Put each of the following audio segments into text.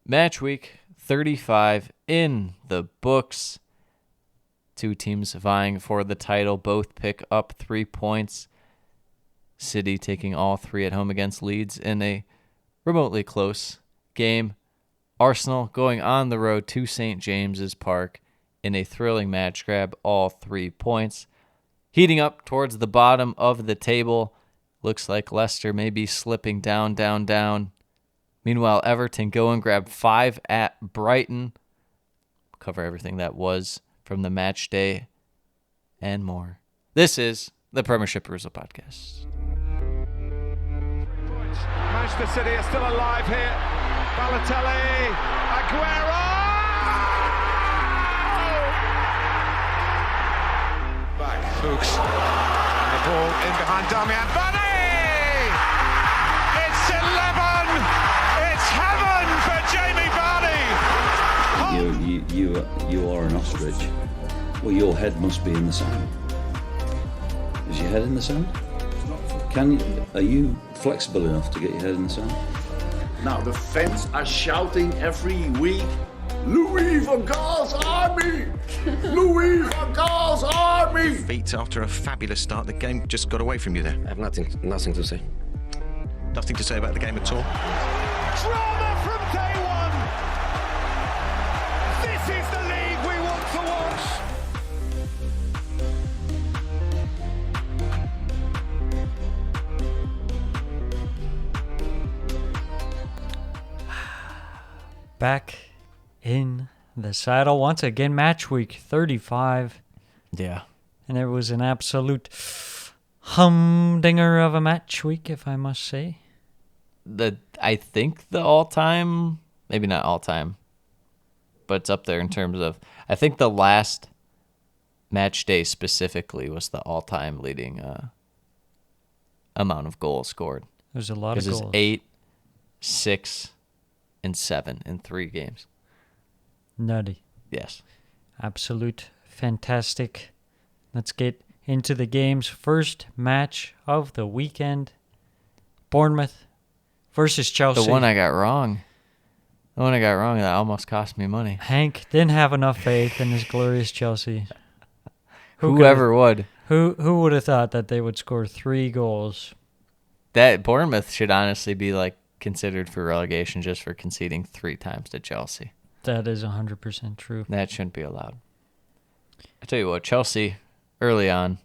Matchweek 35 in the books. Two teams vying for the title. Both pick up 3 points. City taking all 3 at home against Leeds in a remotely close game. Arsenal going on the road to St. James's Park in a thrilling match, grab all 3 points. Heating up towards the bottom of the table. Looks like Leicester may be slipping down. Meanwhile, Everton go and grab 5 at Brighton. Cover everything that was from the match day and more. This is the Premiership Perusal podcast. Manchester City are still alive here. Balotelli, Aguero! Back, Fuchs. The ball in behind Damian Bunny! It's 11! It's heaven for Jamie Vardy! You are an ostrich. Well, your head must be in the sand. Is your head in the sand? Are you flexible enough to get your head in the sand? Now the fans are shouting every week, Louis van Gaal's army! Louis van Gaal's army! Feet after a fabulous start. The game just got away from you there. I have nothing to say. Nothing to say about the game at all. Drama from day one! This is the league we want to watch! Back in the saddle once again, match week 35. Yeah. And it was an absolute humdinger of a match week, if I must say. I think the all-time, maybe not all-time, but it's up there in terms of, I think the last match day specifically was the all-time leading amount of goals scored. There's a lot of goals. Because it's 8, 6, and 7 in 3 games. Nutty. Yes. Absolute fantastic. Let's get into the games. First match of the weekend. Bournemouth versus Chelsea. The one I got wrong that almost cost me money. Hank didn't have enough faith in his glorious Chelsea. Whoever would. Who would have thought that they would score 3 goals? That Bournemouth should honestly be considered for relegation just for conceding 3 times to Chelsea. That is 100% true. That shouldn't be allowed. I tell you what, Chelsea, early on,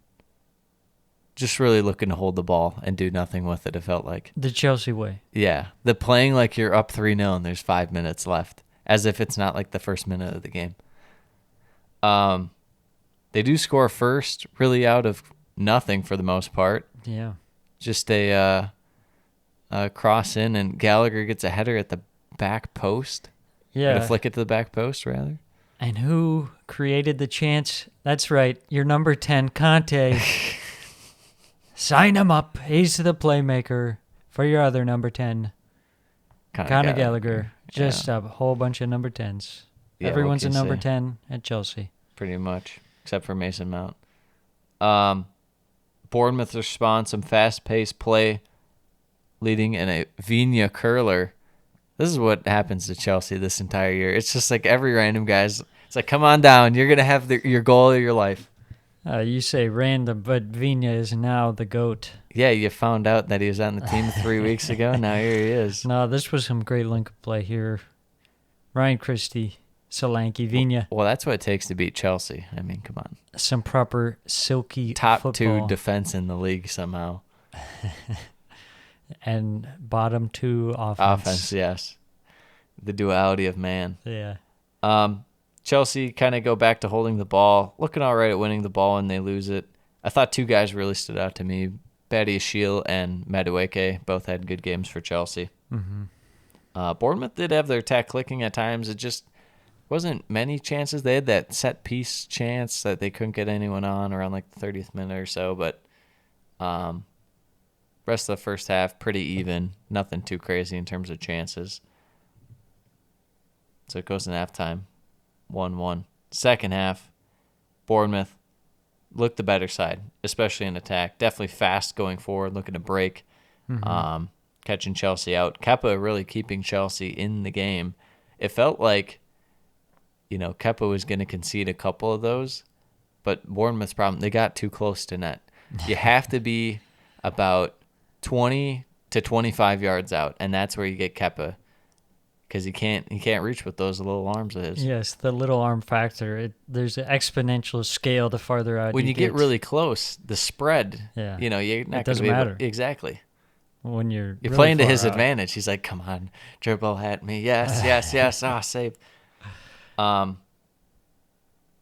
just really looking to hold the ball and do nothing with it, it felt like. The Chelsea way. Yeah. The playing like you're up 3-0 and there's 5 minutes left, as if it's not the first minute of the game. They do score first, really out of nothing for the most part. Yeah. Just a cross in, and Gallagher gets a header at the back post. Yeah. To flick it to the back post, rather. And who created the chance? That's right, your number 10, Conte. Sign him up. He's the playmaker for your other number 10, Conor Gallagher. Just a whole bunch of number 10s. Yeah, everyone's a number 10 at Chelsea. Pretty much, except for Mason Mount. Bournemouth responds, some fast-paced play, leading in a Vigna curler. This is what happens to Chelsea this entire year. It's just every random guy's. It's come on down. You're gonna have your goal of your life. You say random, but Vigna is now the GOAT. Yeah, you found out that he was on the team 3 weeks ago. Now here he is. No, this was some great link play here. Ryan Christie, Solanke, Vigna. Well, that's what it takes to beat Chelsea. I mean, come on. Some proper silky top football. 2 defense in the league somehow. And bottom 2 offense. Offense, yes. The duality of man. Yeah. Chelsea kind of go back to holding the ball, looking all right at winning the ball, and they lose it. I thought 2 guys really stood out to me. Badiashile and Madueke both had good games for Chelsea. Mm-hmm. Bournemouth did have their attack clicking at times. It just wasn't many chances. They had that set piece chance that they couldn't get anyone on around the 30th minute or so, but rest of the first half, pretty even. Nothing too crazy in terms of chances. So it goes in halftime, 1-1. Second half, Bournemouth looked the better side, especially in attack. Definitely fast going forward, looking to break, catching Chelsea out. Kepa really keeping Chelsea in the game. it felt like, Kepa was going to concede a couple of those, but Bournemouth's problem, they got too close to net. You have to be about 20 to 25 yards out, and that's where you get Kepa, because he can't reach with those little arms of his. Yes, the little arm factor. There's an exponential scale the farther out When you get really close, the spread, Yeah. you're not It doesn't gonna be matter. Exactly. when you're You're really playing to far his out. advantage. He's like, come on, dribble at me. Yes, yes, yes. Ah, save.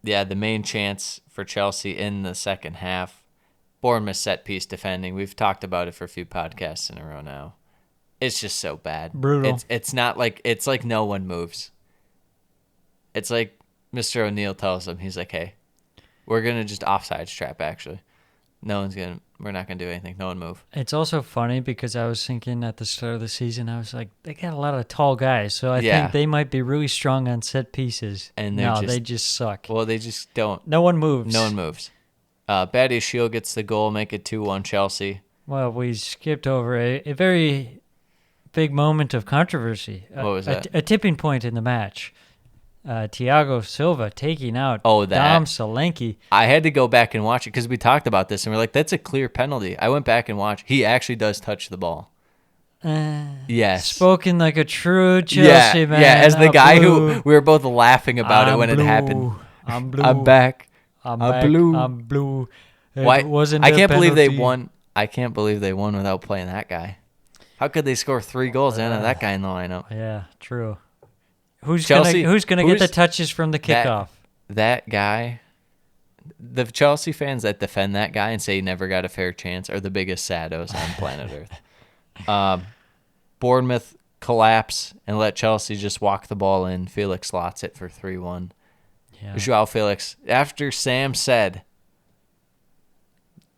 Yeah, the main chance for Chelsea in the second half, Bournemouth set piece defending. We've talked about it for a few podcasts in a row now. It's just so bad. Brutal. It's not like, it's like no one moves. It's like Mr. O'Neill tells them, he's like, hey, we're going to just offsides trap, actually. We're not going to do anything. No one move. It's also funny because I was thinking at the start of the season, I was like, they got a lot of tall guys, so I think they might be really strong on set pieces. And they just suck. Well, they just don't. No one moves. No one moves. Badia Shield gets the goal, make it 2-1 Chelsea. Well, we skipped over a very big moment of controversy. What was that? A tipping point in the match. Thiago Silva taking out that. Dom Solanke. I had to go back and watch it because we talked about this, and we're like, that's a clear penalty. I went back and watched. He actually does touch the ball. Yes. Spoken like a true Chelsea man. Yeah, as the I'm guy blue. who we were both laughing about it I'm when blue. it happened. I'm blue. I'm back. I'm I'm back. blue. I'm blue. It Why? wasn't I a can't believe they penalty. won. I can't believe they won without playing that guy. How could they score 3 goals and have that guy in the lineup? Yeah, true. Who's Chelsea- gonna get the touches from the kickoff? That guy, the Chelsea fans that defend that guy and say he never got a fair chance are the biggest saddos on planet Earth. Bournemouth collapse and let Chelsea just walk the ball in. Felix slots it for 3-1. Yeah, Joao Felix, after Sam said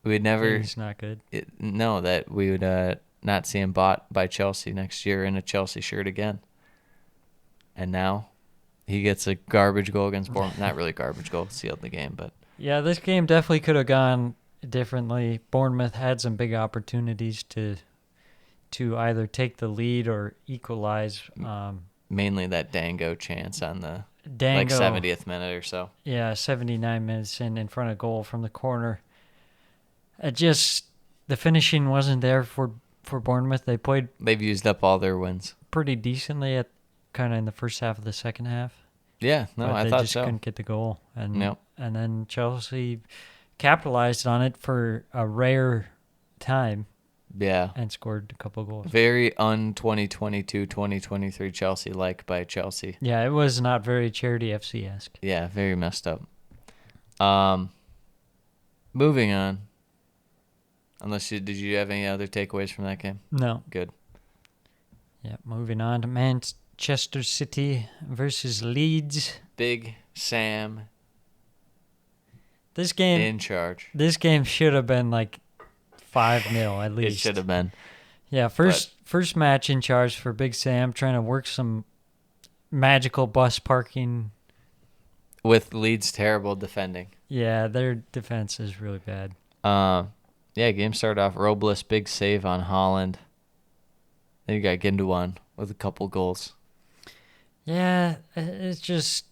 we'd never he's not good. that we would not see him bought by Chelsea next year in a Chelsea shirt again. And now he gets a garbage goal against Bournemouth. Not really garbage goal, sealed the game, but Yeah, this game definitely could have gone differently. Bournemouth had some big opportunities to either take the lead or equalize. mainly that Dango chance on the Dango, 70th minute or so. Yeah, 79 minutes in front of goal from the corner. The finishing wasn't there for Bournemouth. They played They've used up all their wins. pretty decently at kind of in the first half of the second half. Yeah, no, but I they thought just so. couldn't get the goal. And Nope. and then Chelsea capitalized on it for a rare time Yeah. and scored a couple goals. Very un-2022-2023 Chelsea-like by Chelsea. Yeah, it was not very Charity FC-esque. Yeah, very messed up. Moving on. Did you have any other takeaways from that game? No. Good. Yeah, moving on to Manchester City versus Leeds. Big Sam This game in charge. This game should have been like 5-0 at least. It should have been. Yeah, first match in charge for Big Sam, trying to work some magical bus parking. With Leeds' terrible defending. Yeah, their defense is really bad. Game started off Robles, big save on Holland. Then you got Gundogan with a couple goals. Yeah, it's just,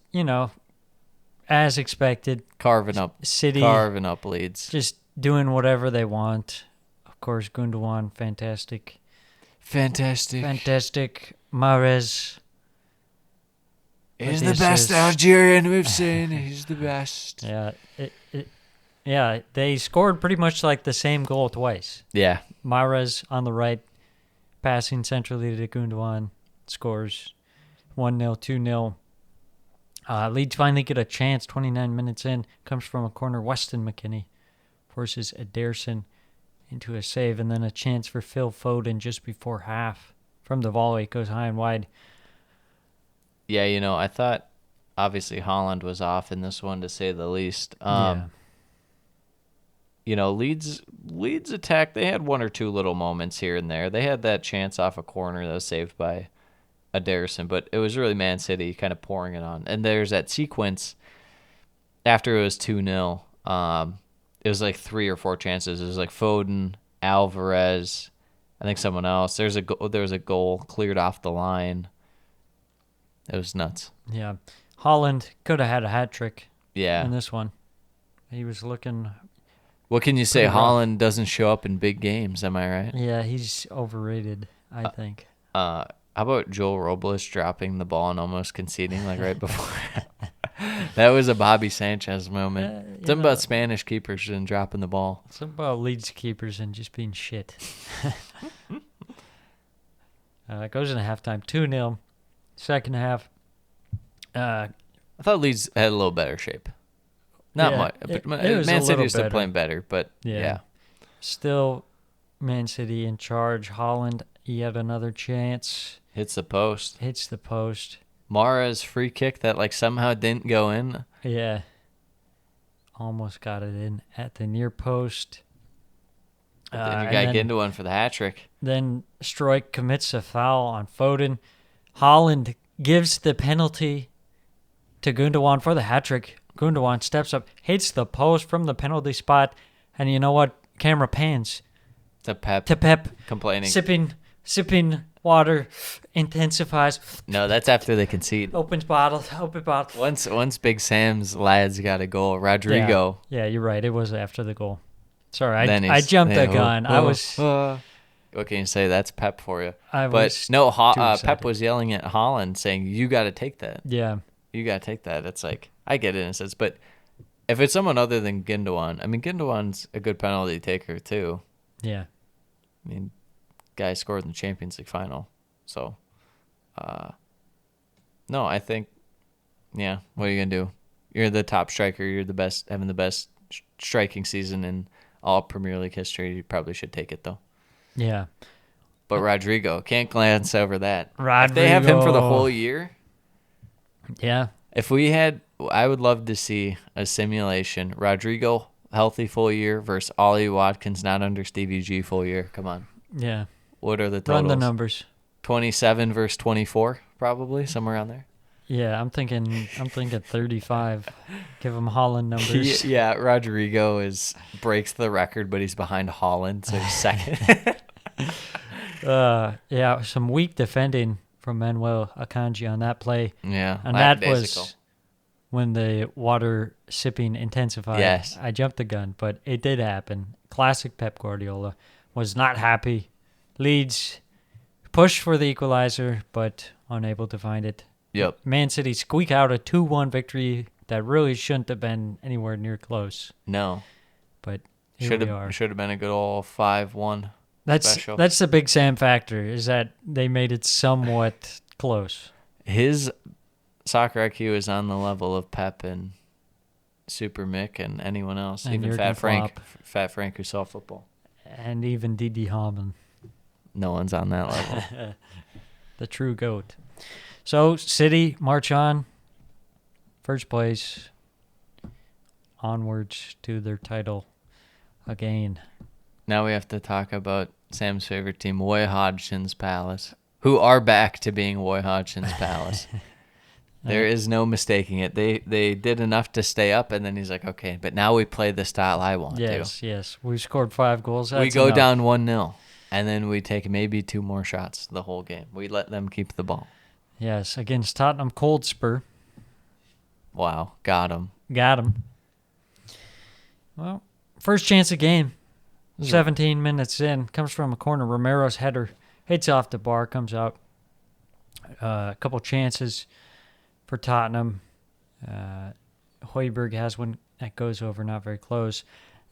as expected. Carving up Leeds. Just doing whatever they want. Of course, Gundogan, fantastic. Fantastic. Mahrez. He's with the best assists. Algerian we've seen. He's the best. Yeah, they scored pretty much like the same goal twice. Yeah. Mahrez on the right, passing centrally to Gundogan, scores 1-0, 2-0. Leeds finally get a chance 29 minutes in. Comes from a corner. Weston McKennie forces Ederson into a save, and then a chance for Phil Foden just before half. From the volley, goes high and wide. Yeah, I thought obviously Holland was off in this one, to say the least. Leeds attack, they had one or two little moments here and there. They had that chance off a corner that was saved by Ederson, but it was really Man City kind of pouring it on. And there's that sequence after it was 2-0. It was like 3 or 4 chances. It was like Foden, Alvarez, I think someone else. There was a goal cleared off the line. It was nuts. Yeah. Holland could have had a hat trick Yeah. in this one. He was looking. What can you say? Pretty rough. Holland doesn't show up in big games. Am I right? Yeah, he's overrated, I think. How about Joel Robles dropping the ball and almost conceding like right before? That was a Bobby Sanchez moment. Something about Spanish keepers and dropping the ball. Something about Leeds keepers and just being shit. It goes into halftime, 2-0. Second half. I thought Leeds had a little better shape. Not Yeah, much. it But was a Man City little is still better. playing better, but yeah. Still, Man City in charge. Holland, yet another chance. Hits the post. Hits the post. Mara's free kick that like somehow didn't go in. Yeah. Almost got it in at the near post. Then you got to get into one for the hat trick. Then Struijk commits a foul on Foden. Holland gives the penalty to Gundogan for the hat trick. Gundogan steps up, hits the post from the penalty spot, and you know what? Camera pans To Pep to Pep, complaining. sipping water, intensifies, No, that's after they concede. open bottle. Once Big Sam's lads got a goal, Rodrigo. Yeah, you're right. It was after the goal. Sorry, Then I he's- jumped the yeah, gun. I was What can you say? That's Pep for you. I But was no, too Pep excited. was yelling at Holland saying, "You got to take that. Yeah. You got to take that." It's like I get it in a sense, but if it's someone other than Gundogan, I mean, Gundogan's a good penalty taker too. Yeah. I mean, guy scored in the Champions League final. So, no, I think, yeah, what are you going to do? You're the top striker. You're the best, having the best striking season in all Premier League history. You probably should take it, though. Yeah. But Rodrigo, can't glance over that. If they have him for the Rodrigo. whole year, Yeah. if we had, I would love to see a simulation. Rodrigo, healthy full year versus Ollie Watkins, not under Stevie G full year. Come on. Yeah. What are the totals? Run the numbers. 27 versus 24, probably, somewhere around there. Yeah, I'm thinking 35. Give him Holland numbers. Yeah, Rodrigo breaks the record, but he's behind Holland, so he's second. Yeah, some weak defending from Manuel Akanji on that play. Yeah, And that lackadaisical. was when the water sipping intensified. Yes. I jumped the gun, but it did happen. Classic Pep Guardiola. Was not happy. Leeds pushed for the equalizer, but unable to find it. Yep. Man City squeak out a 2-1 victory that really shouldn't have been anywhere near close. No. But here we are. Should have been a good old 5-1 special. That's the Big Sam factor, is that they made it somewhat close. His soccer IQ is on the level of Pep and Super Mick and anyone else, And even Jurgen Fat Frank. Klopp. Fat Frank who saw football. And even Didi Hamann, No one's on that level. the true GOAT. So, City march on. First place. Onwards to their title again. Now we have to talk about Sam's favorite team, Roy Hodgson's Palace, who are back to being Roy Hodgson's Palace. There is no mistaking it. They did enough to stay up, and then he's like, okay, but now we play the style I want to. Yes. We scored 5 goals. We That's go enough. down 1-0, and then we take maybe 2 more shots the whole game. We let them keep the ball. Yes, against Tottenham Coldspur. Wow, got him. Got him. Well, first chance of game. 17 minutes in. Comes from a corner. Romero's header. Hits off the bar. Comes out. A couple chances for Tottenham. Højbjerg has one that goes over, not very close.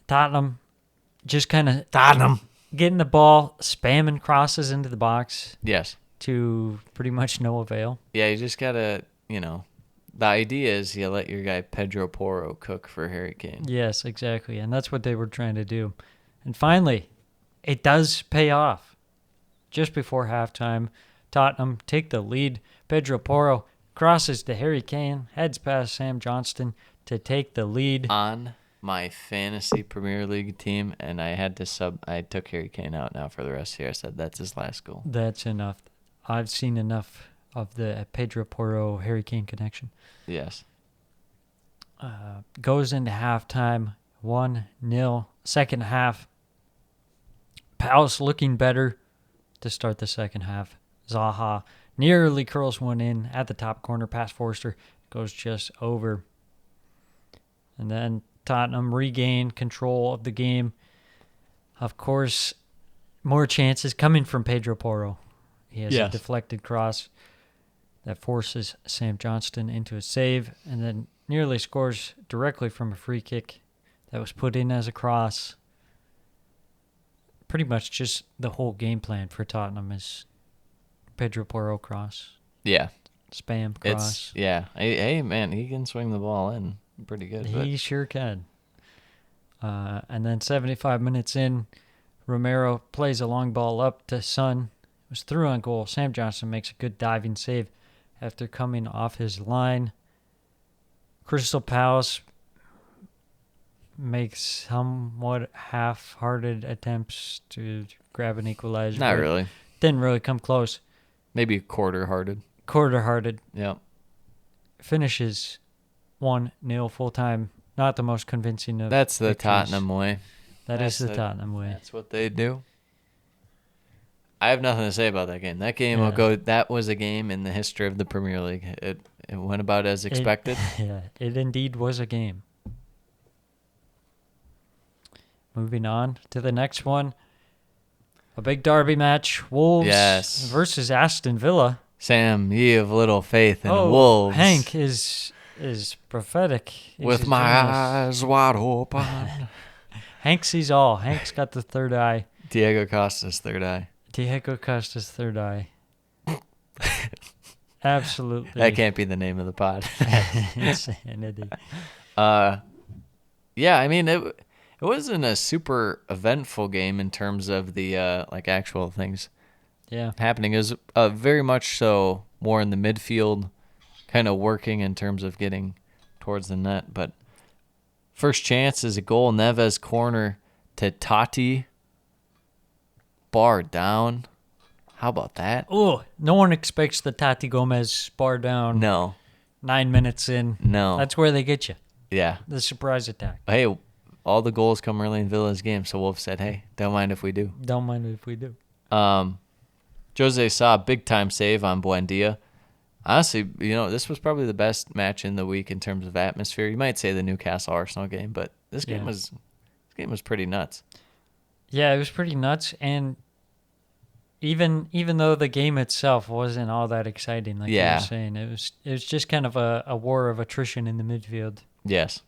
Tottenham just kind of getting the ball, spamming crosses into the box Yes. to pretty much no avail. Yeah, you just got to, the idea is you let your guy Pedro Porro cook for Harry Kane. Yes, exactly. And that's what they were trying to do. And finally, it does pay off. Just before halftime, Tottenham take the lead. Pedro Porro crosses to Harry Kane, heads past Sam Johnston to take the lead. On my fantasy Premier League team, and I had to I took Harry Kane out now for the rest of the year. I said that's his last goal. That's enough. I've seen enough of the Pedro Porro Harry Kane connection. Yes. Goes into halftime, 1-0. Second half, Palace looking better to start the second half. Zaha nearly curls one in at the top corner past Forster. Goes just over. And then Tottenham regain control of the game. Of course, more chances coming from Pedro Porro. He has a deflected cross that forces Sam Johnston into a save and then nearly scores directly from a free kick that was put in as a cross. Pretty much just the whole game plan for Tottenham is Pedro Porro cross. Yeah. Spam cross. Hey, man, he can swing the ball in pretty good. He sure can. And then 75 minutes in, Romero plays a long ball up to Son. It was through on goal. Sam Johnston makes a good diving save after coming off his line. Crystal Palace makes somewhat half-hearted attempts to grab an equalizer. Not really. Didn't really come close. Maybe quarter-hearted. Quarter-hearted. Yeah. Finishes 1-0 full-time. Not the most convincing of That's the victories. Tottenham way. That's the Tottenham way. That's what they do. I have nothing to say about that game. That game Yeah. that was a game in the history of the Premier League. It went about as expected. It indeed was a game. Moving on to the next one. A big derby match. Wolves versus Aston Villa. Sam, ye have little faith in Wolves. Hank is prophetic. With my eyes wide open. Hank sees all. Hank's got the third eye. Diego Costa's third eye. Diego Costa's third eye. Absolutely. That can't be the name of the pod. Insanity. Yeah, I mean, it wasn't a super eventful game in terms of the actual things happening. It was very much so more in the midfield, kind of working in terms of getting towards the net. But first chance is a goal, Neves corner to Totti. Bar down. How about that? Oh, no one expects the Tati Gomez bar down. No. 9 minutes in. No. That's where they get you. Yeah. The surprise attack. Hey, all the goals come early in Villa's game, so Wolf said, hey, don't mind if we do. Don't mind if we do. Jose saw a big-time save on Buendia. Honestly, this was probably the best match in the week in terms of atmosphere. You might say the Newcastle-Arsenal game, but this game was pretty nuts. Yeah, it was pretty nuts, and even though the game itself wasn't all that exciting, like you were saying, it was just kind of a war of attrition in the midfield. Yes.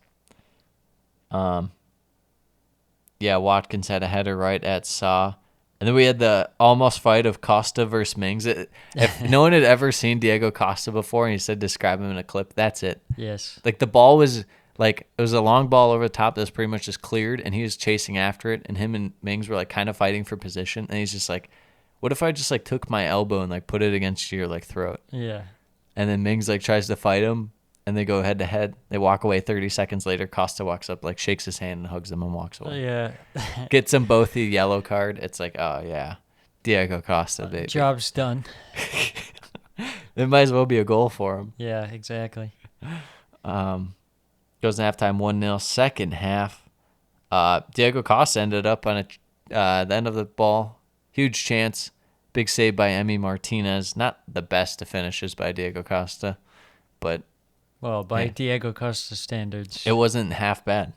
Watkins had a header right at Sa. And then we had the almost fight of Costa versus Mings. If no one had ever seen Diego Costa before and you said describe him in a clip, that's it. Yes. Like the ball was it was a long ball over the top that was pretty much just cleared, and he was chasing after it, and him and Mings were kind of fighting for position, and he's just like, what if I just took my elbow and put it against your throat? Yeah. And then Mings tries to fight him, and they go head to head. They walk away. 30 seconds later, Costa walks up, shakes his hand and hugs him and walks away. Yeah. Gets them both a yellow card. It's oh yeah, Diego Costa, baby. Job's done. It might as well be a goal for him. Yeah, exactly. Goes in halftime 1-0. Second half, Diego Costa ended up on the end of the ball. Huge chance. Big save by Emi Martinez. Not the best of finishes by Diego Costa, but by Diego Costa standards, it wasn't half bad.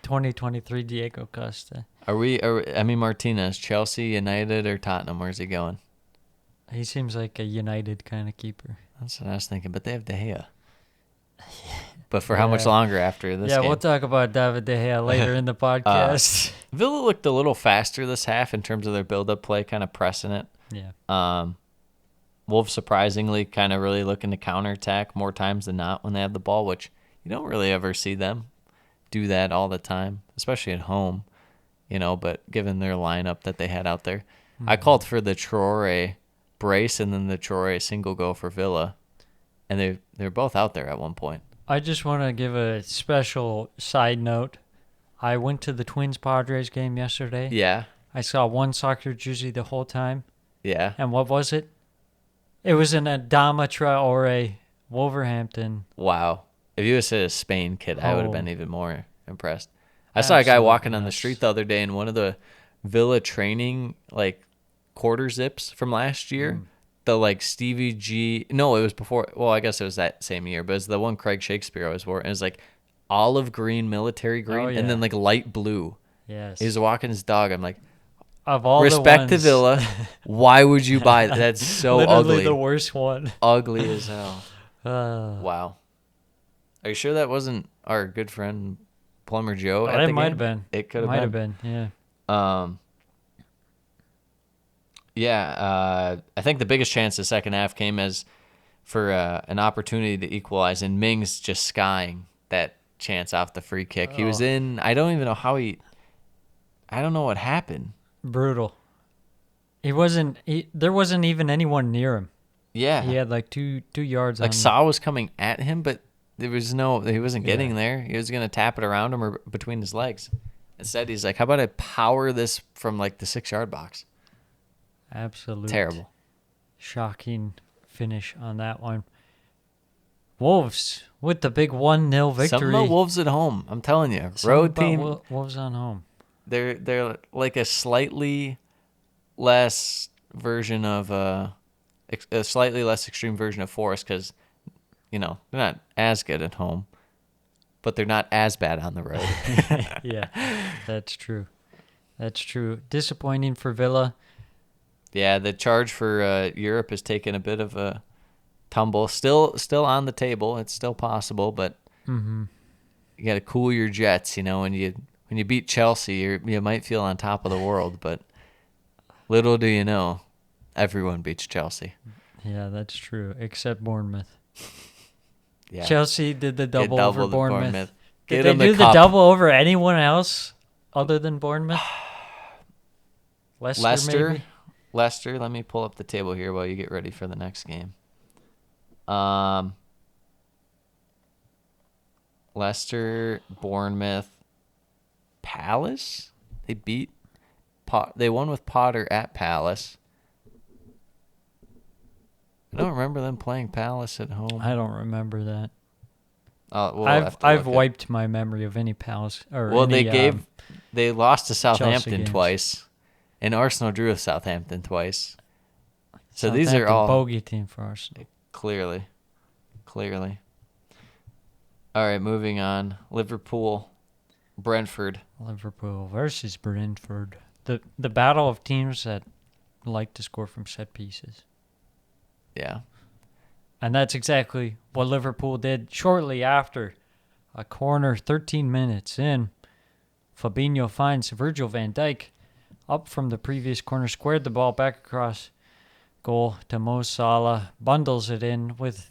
2023 Diego Costa. Are Emi Martinez, Chelsea, United, or Tottenham? Where's he going? He seems like a United kind of keeper. That's what I was thinking, but they have De Gea. But for how much longer after this game? We'll talk about David De Gea later in the podcast. Villa looked a little faster this half in terms of their build-up play, kind of pressing it. Yeah. Wolves surprisingly kind of really looking to counterattack more times than not when they have the ball, which you don't really ever see them do that all the time, especially at home, but given their lineup that they had out there. Mm-hmm. I called for the Traore brace and then the Traore single goal for Villa, and they're both out there at one point. I just want to give a special side note. I went to the Twins-Padres game yesterday. Yeah. I saw one soccer jersey the whole time. Yeah. And what was it? It was an Adama Traore, Wolverhampton. Wow. If you had said a Spain kid, I would have been even more impressed. I saw a guy walking on the street the other day in one of the Villa training quarter zips from last year. the like Stevie G. No, it was before. Well, I guess it was that same year, but it's the one Craig Shakespeare always wore. And it was like olive green, military green, and then like light blue. Yes. He was walking his dog. I'm like, of all respect the the Villa. Why would you buy that? That's so literally ugly. the worst one. Ugly as hell. Uh, Wow. Are you sure that wasn't our good friend Plumber Joe? At it the might game? have been. It could Might have have been. Yeah. I think the biggest chance the second half came as for an opportunity to equalize, and Mings just skying that chance off the free kick. He was in. I don't even know how he. I don't know what happened. Brutal. There wasn't even anyone near him. Yeah, He had like two yards on like him. Saw was coming at him, but he wasn't getting there. He was gonna tap it around him or between his legs. Instead, he's like, "How about I power this from like the 6-yard box?" Absolute Terrible. shocking finish on that one. Wolves with the big 1-0 victory. Something about Wolves at home. I'm telling you, Something road about team. Wolves on home. They're like a slightly less version of a slightly less extreme version of Forest because they're not as good at home, but they're not as bad on the road. Yeah, that's true. That's true. Disappointing for Villa. Yeah, the charge for Europe has taken a bit of a tumble. Still on the table. It's still possible, but you got to cool your jets. When you beat Chelsea, you might feel on top of the world, but little do you know, everyone beats Chelsea. Yeah, that's true. Except Bournemouth. Yeah. Chelsea did the double doubled over the Bournemouth. Get Did them they do the cup. double over anyone else other than Bournemouth? Leicester, maybe? Leicester, let me pull up the table here while you get ready for the next game. Leicester, Bournemouth, Palace. They won with Potter at Palace. I don't remember them playing Palace at home. I don't remember that. I've wiped my memory of any Palace or Well, any, they lost to Southampton games. twice, and Arsenal drew with Southampton twice. So these are Southampton all bogey team for Arsenal. clearly. All right, moving on. Liverpool, Brentford. Liverpool versus Brentford. The battle of teams that like to score from set pieces. Yeah. And that's exactly what Liverpool did shortly after a corner 13 minutes in. Fabinho finds Virgil van Dijk up from the previous corner, squared the ball back across goal to Mo Salah, bundles it in with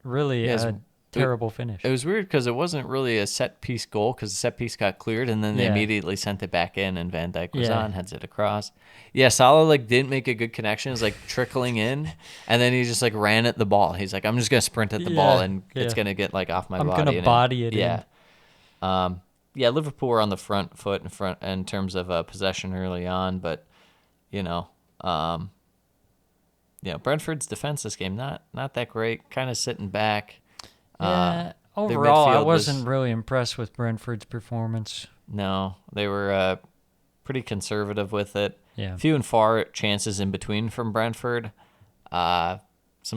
really a terrible finish. It was weird because it wasn't really a set-piece goal because the set piece got cleared, and then they immediately sent it back in, and Van Dijk was on, heads it across. Yeah, Salah didn't make a good connection. It was trickling in, and then he just ran at the ball. He's like, I'm just going to sprint at the ball, and it's going to get off my body. I'm going to body it in. Yeah, Liverpool were on the front foot in terms of possession early on, but, Brentford's defense this game, not that great, kind of sitting back. Yeah, overall, I wasn't really impressed with Brentford's performance. No, they were pretty conservative with it. Yeah. Few and far chances in between from Brentford. Some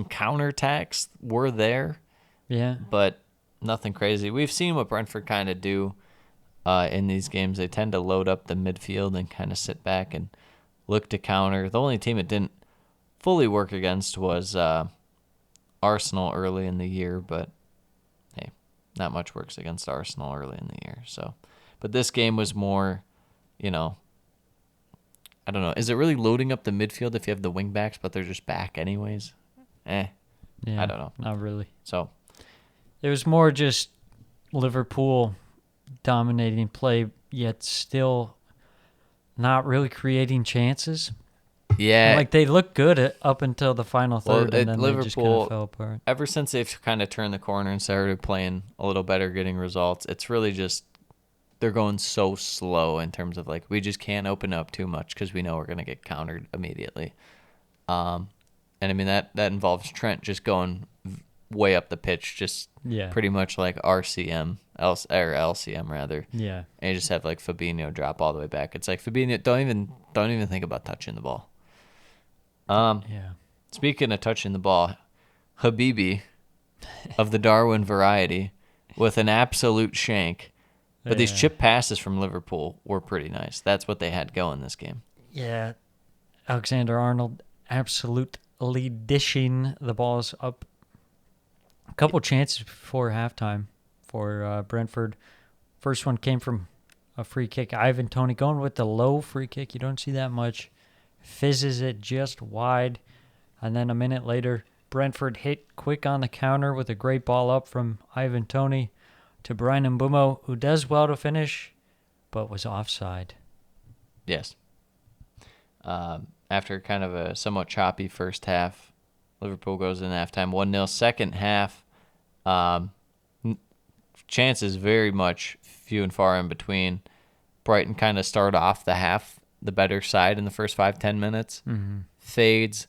counterattacks were there. Yeah. But nothing crazy. We've seen what Brentford kind of do in these games. They tend to load up the midfield and kind of sit back and look to counter. The only team it didn't fully work against was Arsenal early in the year, but hey, not much works against Arsenal early in the year. So, but this game was more, I don't know. Is it really loading up the midfield if you have the wing backs, but they're just back anyways? Yeah, I don't know. Not really. So, it was more just Liverpool dominating play, yet still not really creating chances. yeah. They looked good up until the final third, and then Liverpool, they just kind of fell apart. Ever since they've kind of turned the corner and started playing a little better, getting results, it's really just they're going so slow in terms of we just can't open up too much because we know we're going to get countered immediately. And I mean that involves Trent just going way up the pitch, just pretty much like RCM, or LCM rather. Yeah. And you just have Fabinho drop all the way back. It's Fabinho, don't even think about touching the ball. Yeah. Speaking of touching the ball, Habibi of the Darwin variety with an absolute shank. But these chip passes from Liverpool were pretty nice. That's what they had going this game. Yeah. Alexander-Arnold absolutely dishing the balls up. A couple chances before halftime for Brentford. First one came from a free kick. Ivan Toney going with the low free kick. You don't see that much. Fizzes it just wide. And then a minute later, Brentford hit quick on the counter with a great ball up from Ivan Toney to Brian Mbumo, who does well to finish, but was offside. Yes. After kind of a somewhat choppy first half, Liverpool goes in halftime 1-0. Second half, chances very much few and far in between. Brighton kind of start off the half the better side in the first 5-10 minutes. Fades.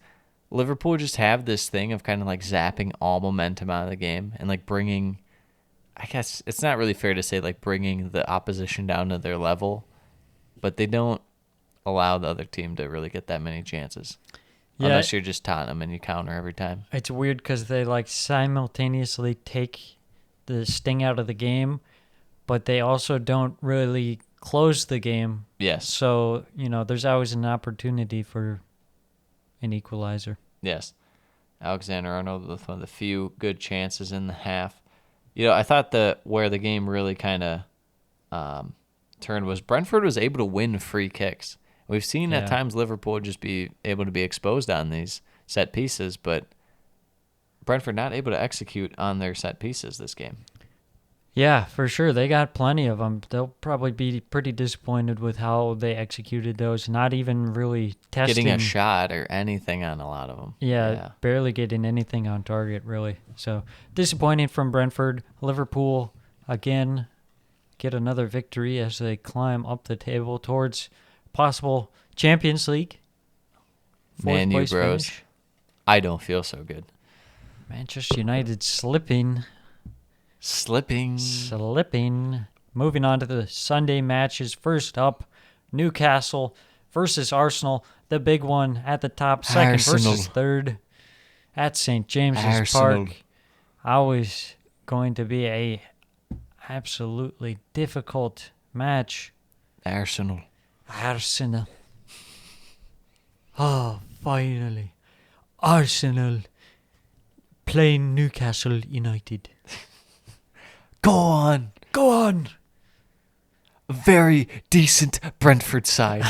Liverpool just have this thing of kind of like zapping all momentum out of the game and like bringing, I guess it's not really fair to say like bringing the opposition down to their level, but they don't allow the other team to really get that many chances. Yeah, unless you're just Tottenham and you counter every time. It's weird because they like simultaneously take the sting out of the game, but they also don't really close the game. Yes. So, there's always an opportunity for an equalizer. Yes. Alexander-Arnold with one of the few good chances in the half. I thought where the game really kind of turned was Brentford was able to win free kicks. We've seen at times Liverpool just be able to be exposed on these set pieces, but Brentford not able to execute on their set pieces this game. Yeah, for sure. They got plenty of them. They'll probably be pretty disappointed with how they executed those, not even really testing. Getting a shot or anything on a lot of them. Yeah, barely getting anything on target, really. So, disappointing from Brentford. Liverpool, again, get another victory as they climb up the table towards possible Champions League. Man, you bros. Finish. I don't feel so good. Manchester United slipping. Moving on to the Sunday matches. First up, Newcastle versus Arsenal. The big one at the top. Second versus third at St. James's Park. Always going to be a absolutely difficult match. Arsenal. Oh, finally. Arsenal playing Newcastle United. Go on. A very decent Brentford side.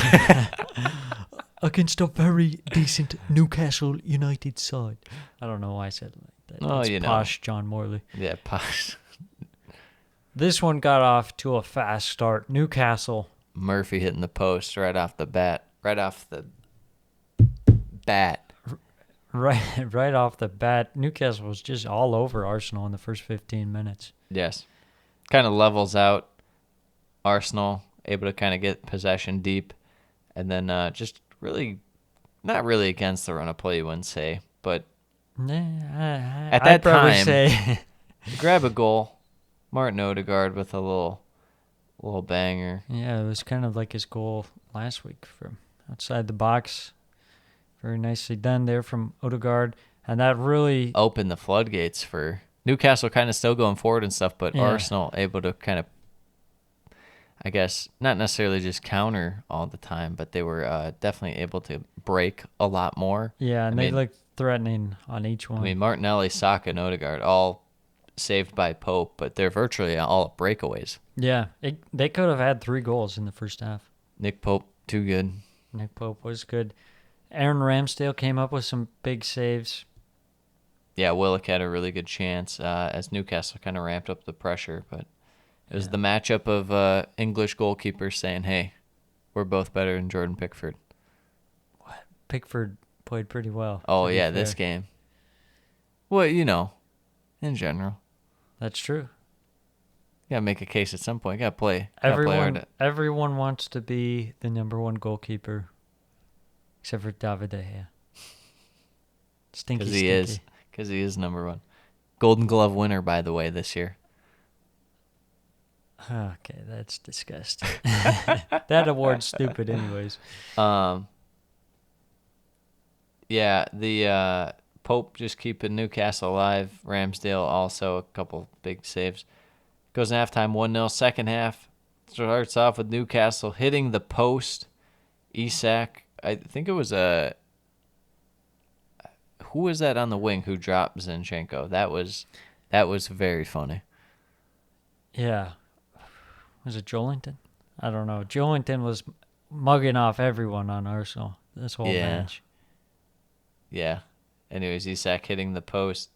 Against a very decent Newcastle United side. I don't know why I said it like that. It's posh John Morley. Yeah, posh. This one got off to a fast start. Newcastle. Murphy hitting the post right off the bat. Right off the bat. Newcastle was just all over Arsenal in the first 15 minutes. Yes. Kind of levels out Arsenal, able to kind of get possession deep, and then just really, not really against the run of play, you wouldn't say, but at that time, grab a goal. Martin Odegaard with a little banger. Yeah, it was kind of like his goal last week from outside the box. Very nicely done there from Odegaard, and that really opened the floodgates for Newcastle, kind of still going forward and stuff, but Arsenal able to kind of, I guess, not necessarily just counter all the time, but they were definitely able to break a lot more. Yeah, and they looked threatening on each one. I mean, Martinelli, Saka, and Odegaard, all saved by Pope, but they're virtually all breakaways. Yeah, they could have had 3 goals in the first half. Nick Pope, too good. Nick Pope was good. Aaron Ramsdale came up with some big saves. Yeah, Willock had a really good chance as Newcastle kind of ramped up the pressure, but it was the matchup of English goalkeepers saying, hey, we're both better than Jordan Pickford. What? Pickford played pretty well. Oh, yeah, this game. Well, in general. That's true. You got to make a case at some point. You got to play. Everyone wants to be the number 1 goalkeeper, except for David De Gea. Stinky. Because he is number 1. Golden Glove winner, by the way, this year. Okay, that's disgusting. That award's stupid anyways. Yeah, the Pope just keeping Newcastle alive. Ramsdale also a couple big saves. Goes in halftime 1-0. Second half starts off with Newcastle hitting the post. Isak, I think it was who was that on the wing who dropped Zinchenko? That was very funny. Yeah. Was it Joelinton? I don't know. Joelinton was mugging off everyone on Arsenal this whole match. Yeah. Anyways, Isak hitting the post.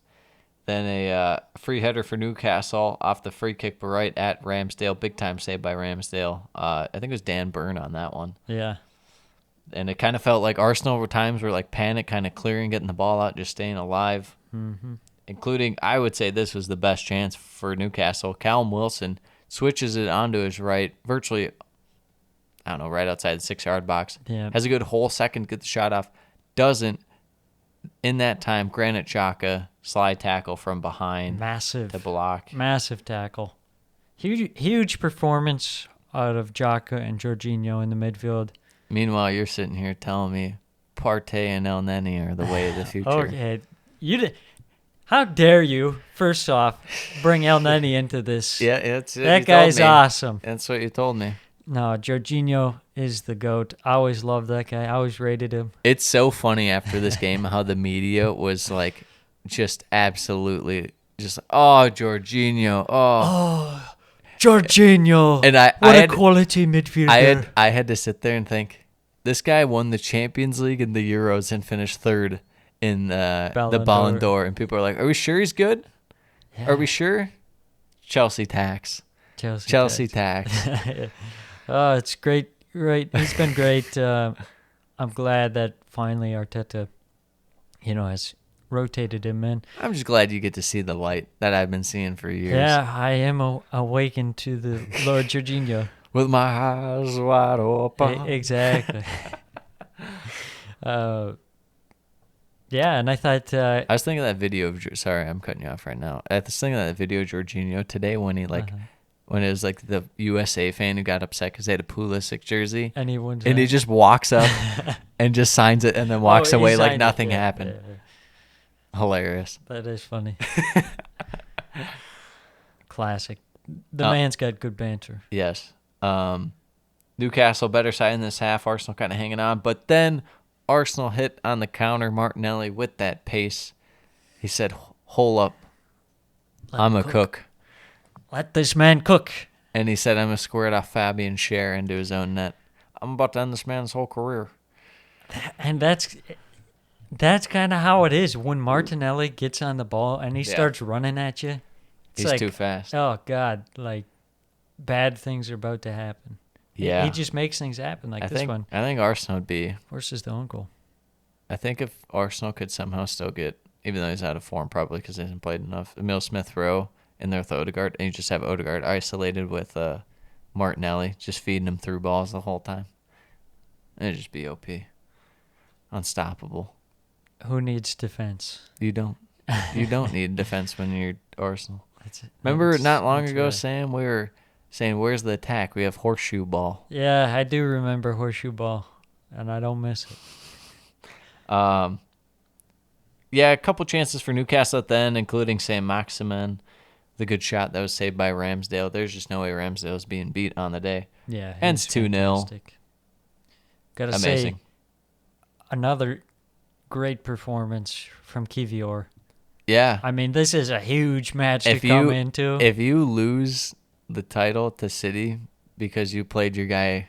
Then a free header for Newcastle off the free kick, but right at Ramsdale. Big time save by Ramsdale. I think it was Dan Burn on that one. Yeah. And it kind of felt like Arsenal at times were like panic, kind of clearing, getting the ball out, just staying alive. Mm-hmm. Including, I would say this was the best chance for Newcastle. Callum Wilson switches it onto his right, virtually, I don't know, right outside the 6-yard box. Yeah. Has a good whole second to get the shot off. Doesn't. In that time, Granit Xhaka slide tackle from behind. Massive. To block. Massive tackle. Huge performance out of Xhaka and Jorginho in the midfield. Meanwhile, you're sitting here telling me Partey and El Neni are the way of the future. Okay. How dare you, first off, bring El Neni into this? Yeah, that guy's awesome. That's what you told me. No, Jorginho is the GOAT. I always loved that guy. I always rated him. It's so funny after this game how the media was like just absolutely just, oh, Jorginho, oh. Jorginho. And what a quality midfielder. I had to sit there and think, this guy won the Champions League and the Euros and finished third in the Ballon d'Or. And people are like, are we sure he's good? Yeah. Are we sure? Chelsea tax. Chelsea tax. Oh, it's great. Right. It's been great. I'm glad that finally Arteta, has rotated him in. I'm just glad you get to see the light that I've been seeing for years. Yeah, I am awakened to the Lord Jorginho. With my eyes wide open. Exactly. Yeah, and I thought... I was thinking of that video of... Sorry, I'm cutting you off right now. I was thinking of that video of Jorginho today when he, when it was, the USA fan who got upset because they had a Pulisic jersey. And he just walks up and just signs it and then walks away like nothing happened. Yeah. Hilarious. That is funny. Classic. The man's got good banter. Yes. Newcastle better side in this half. Arsenal kind of hanging on. But then Arsenal hit on the counter. Martinelli with that pace. He said, hold up. I'm a cook. Let this man cook. And he said, I'm going to square it off Fabian Schär into his own net. I'm about to end this man's whole career. And that's kind of how it is. When Martinelli gets on the ball and he starts running at you, he's too fast. Oh, God. Bad things are about to happen. Yeah. He just makes things happen this one. I think Arsenal would be. Versus the own goal. I think if Arsenal could somehow still get, even though he's out of form probably because he hasn't played enough, Emile Smith-Rowe in there with Odegaard, and you just have Odegaard isolated with Martinelli, just feeding him through balls the whole time. It'd just be OP. Unstoppable. Who needs defense? You don't. You don't need defense when you're Arsenal. Remember not long ago, Sam, we were saying, where's the attack? We have horseshoe ball. Yeah, I do remember horseshoe ball, and I don't miss it. Yeah, a couple chances for Newcastle at the end, including Saint-Maximin. The good shot that was saved by Ramsdale. There's just no way Ramsdale's being beat on the day. Yeah. Ends 2-0. Gotta say, another great performance from Kivior. Yeah. I mean, this is a huge match to come into. If you lose the title to City because you played your guy,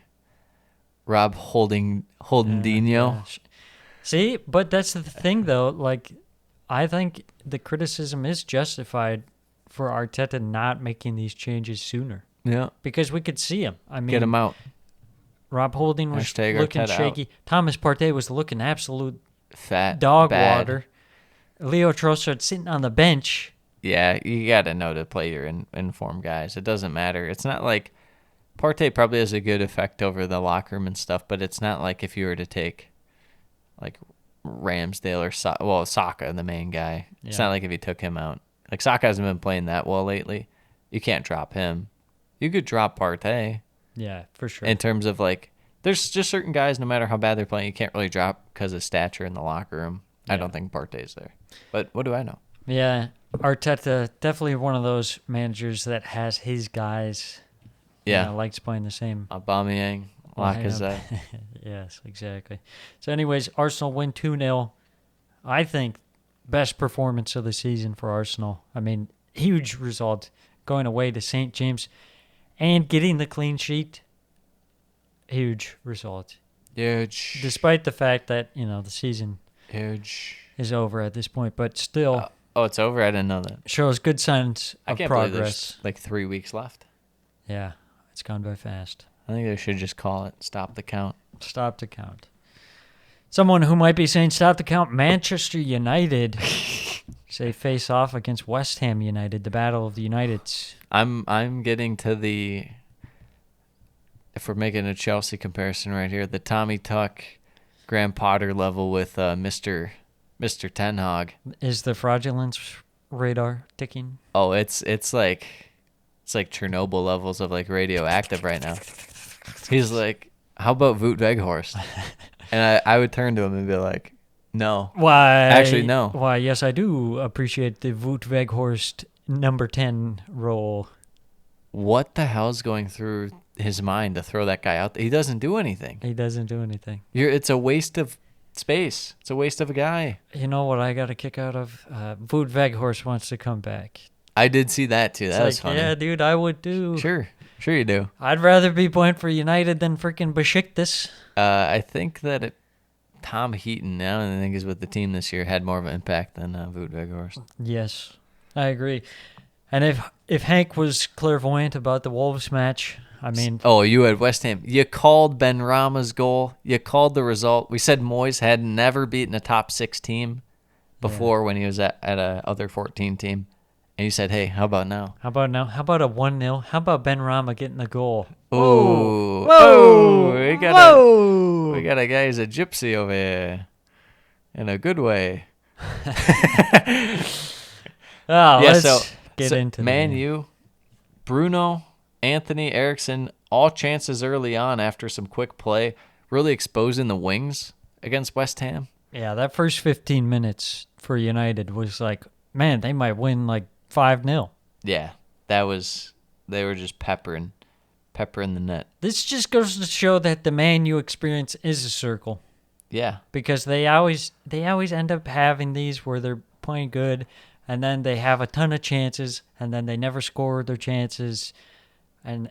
Rob Holdinho. See, but that's the thing, though. I think the criticism is justified for Arteta not making these changes sooner. Yeah. Because we could see him. I mean, get him out. Rob Holding was looking shaky. Out. Thomas Partey was looking absolute fat dog bad. water. Leo Trossard sitting on the bench. Yeah, you got to know to play your informed guys. It doesn't matter. It's not like Partey probably has a good effect over the locker room and stuff, but it's not like if you were to take Ramsdale or Saka, the main guy. Yeah. It's not like if you took him out. Saka hasn't been playing that well lately. You can't drop him. You could drop Partey. Yeah, for sure. In terms of there's just certain guys, no matter how bad they're playing, you can't really drop because of stature in the locker room. I don't think Partey's there. But what do I know? Yeah, Arteta, definitely one of those managers that has his guys. Yeah. Likes playing the same. Aubameyang, Lacazette. Yes, exactly. So anyways, Arsenal win 2-0. I think best performance of the season for Arsenal. I mean, huge result going away to St. James and getting the clean sheet. Huge result. Huge. Despite the fact that, the season Huge. is over at this point, but still It's over? I didn't know that. shows good signs I of can't believe progress. there's 3 weeks left. Yeah, it's gone by fast. I think they should just call it stop the count. Stop the count. Someone who might be saying stop the count, Manchester United. Say face off against West Ham United, the battle of the Uniteds. I'm getting to the, if we're making a Chelsea comparison right here, the Tommy Tuck, Graham Potter level with Mr. Ten Hag. Is the fraudulence radar ticking? Oh, it's like Chernobyl levels of like radioactive right now. He's like, how about Wout Weghorst? And I would turn to him and be like, no. Why? Actually, no. Why, yes, I do appreciate the Wout Weghorst number 10 role. What the hell's going through his mind to throw that guy out there? He doesn't do anything. He doesn't do anything. It's a waste of space. It's a waste of a guy. You know what I got a kick out of? Wout Weghorst wants to come back. I did see that too. That was funny. Yeah, dude, I would too. Sure you do. I'd rather be playing for United than freaking Besiktas. I think that Tom Heaton, now I think, is with the team this year, had more of an impact than Wout Weghorst. Yes, I agree. And if Hank was clairvoyant about the Wolves match, I mean... Oh, you had West Ham. You called Ben Rama's goal. You called the result. We said Moyes had never beaten a top 6 team before when he was at a other 14 team. And you said, hey, how about now? How about now? How about a 1-0? How about Ben Rama getting the goal? Ooh. Whoa! We got a guy who's a gypsy over here. In a good way. Let's get into Man U, Bruno, Anthony, Eriksson, all chances early on after some quick play, really exposing the wings against West Ham. Yeah, that first 15 minutes for United was like, man, they might win like 5-0. Yeah, they were just peppering the net. This just goes to show that the Man U experience is a circle. Yeah. Because they always end up having these where they're playing good, and then they have a ton of chances, and then they never score their chances, and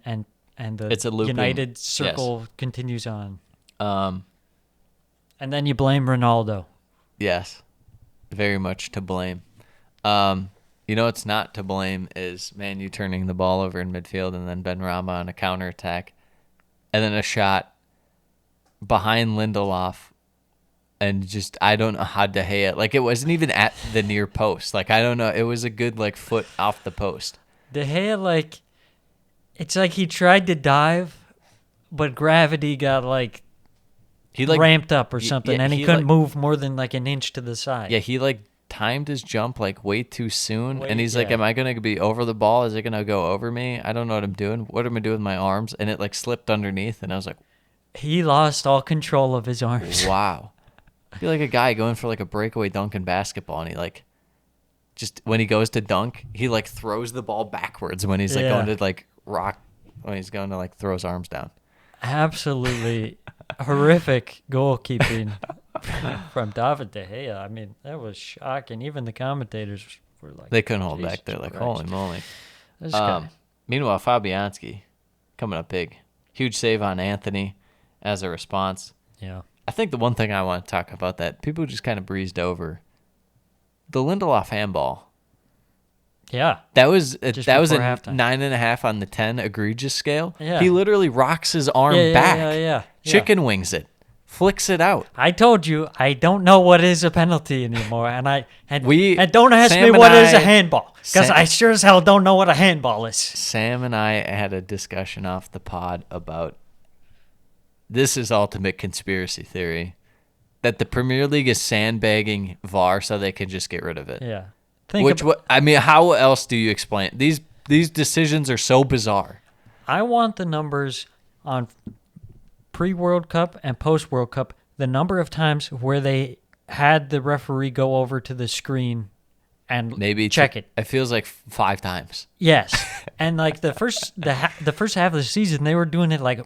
the It's a looping, United circle continues on. And And then you blame Ronaldo. yes, very much to blame. What's not to blame is Man U turning the ball over in midfield and then Ben Rama on a counterattack, and then a shot behind Lindelof. And just, I don't know how De Gea, like, it wasn't even at the near post. Like, I don't know. It was a good, like, foot off the post. De Gea, like, it's like he tried to dive, but gravity got, like, He like ramped up or something, and he couldn't like, move more than, like, an inch to the side. Yeah, he, like, timed his jump, like, way too soon. And he's like, am I going to be over the ball? Is it going to go over me? I don't know what I'm doing. What am I doing with my arms? And it, like, slipped underneath, and I was like... He lost all control of his arms. Wow. I feel like a guy going for like a breakaway dunk in basketball, and he like just when he goes to dunk, he like throws the ball backwards when he's like going to like rock, when he's going to like throw his arms down. Absolutely horrific goalkeeping from David De Gea. I mean, that was shocking. Even the commentators were like, they couldn't hold Jesus back. They're like, Christ. holy moly. This guy. Meanwhile, Fabianski coming up big, huge save on Anthony as a response. Yeah. I think the one thing I want to talk about that people just kind of breezed over, the Lindelof handball. Yeah. That was a before halftime. 9.5 on the 10 egregious scale. Yeah. He literally rocks his arm back. Yeah. Chicken wings it. Flicks it out. I told you I don't know what is a penalty anymore, and don't ask Sam me and what is a I- handball, because I sure as hell don't know what a handball is. Sam and I had a discussion off the pod about this is ultimate conspiracy theory, that the Premier League is sandbagging VAR so they can just get rid of it. Yeah. How else do you explain it? These decisions are so bizarre. I want the numbers on pre-World Cup and post-World Cup, the number of times where they had the referee go over to the screen and Maybe check it. It feels like 5 times. Yes, and like the first half of the season, they were doing it like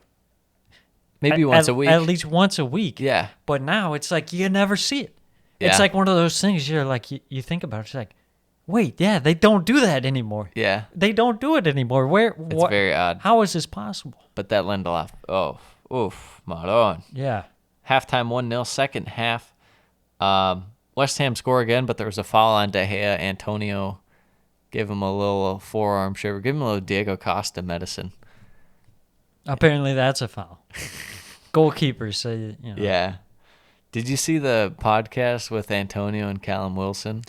Maybe once a week. at least once a week. Yeah. But now it's like you never see it. Yeah. It's like one of those things you're like you think about. It's like, wait, yeah, they don't do that anymore. Yeah. They don't do it anymore. It's very odd. How is this possible? But that Lindelof. Oh, oof, Maron. Yeah. Halftime 1-0. Second half, West Ham score again, but there was a foul on De Gea. Antonio gave him a little forearm shiver. Give him a little Diego Costa medicine. Apparently that's a foul. Goalkeepers say, you know. Yeah. Did you see the podcast with Antonio and Callum Wilson?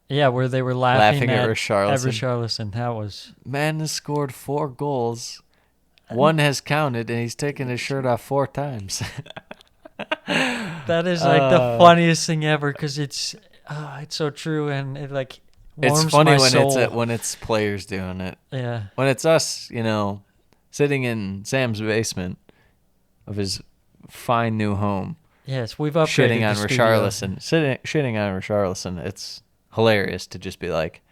Yeah, where they were laughing at at Richarlison. Richarlison. That was... Man has scored 4 goals. One has counted, and he's taken his shirt off 4 times. That is like the funniest thing ever because it's so true and it like warms It's funny my when soul. when it's players doing it. Yeah. When it's us, sitting in Sam's basement of his fine new home, Yes, we've upgraded shitting on the studio. Richarlison, shitting on Richarlison. It's hilarious to just be like,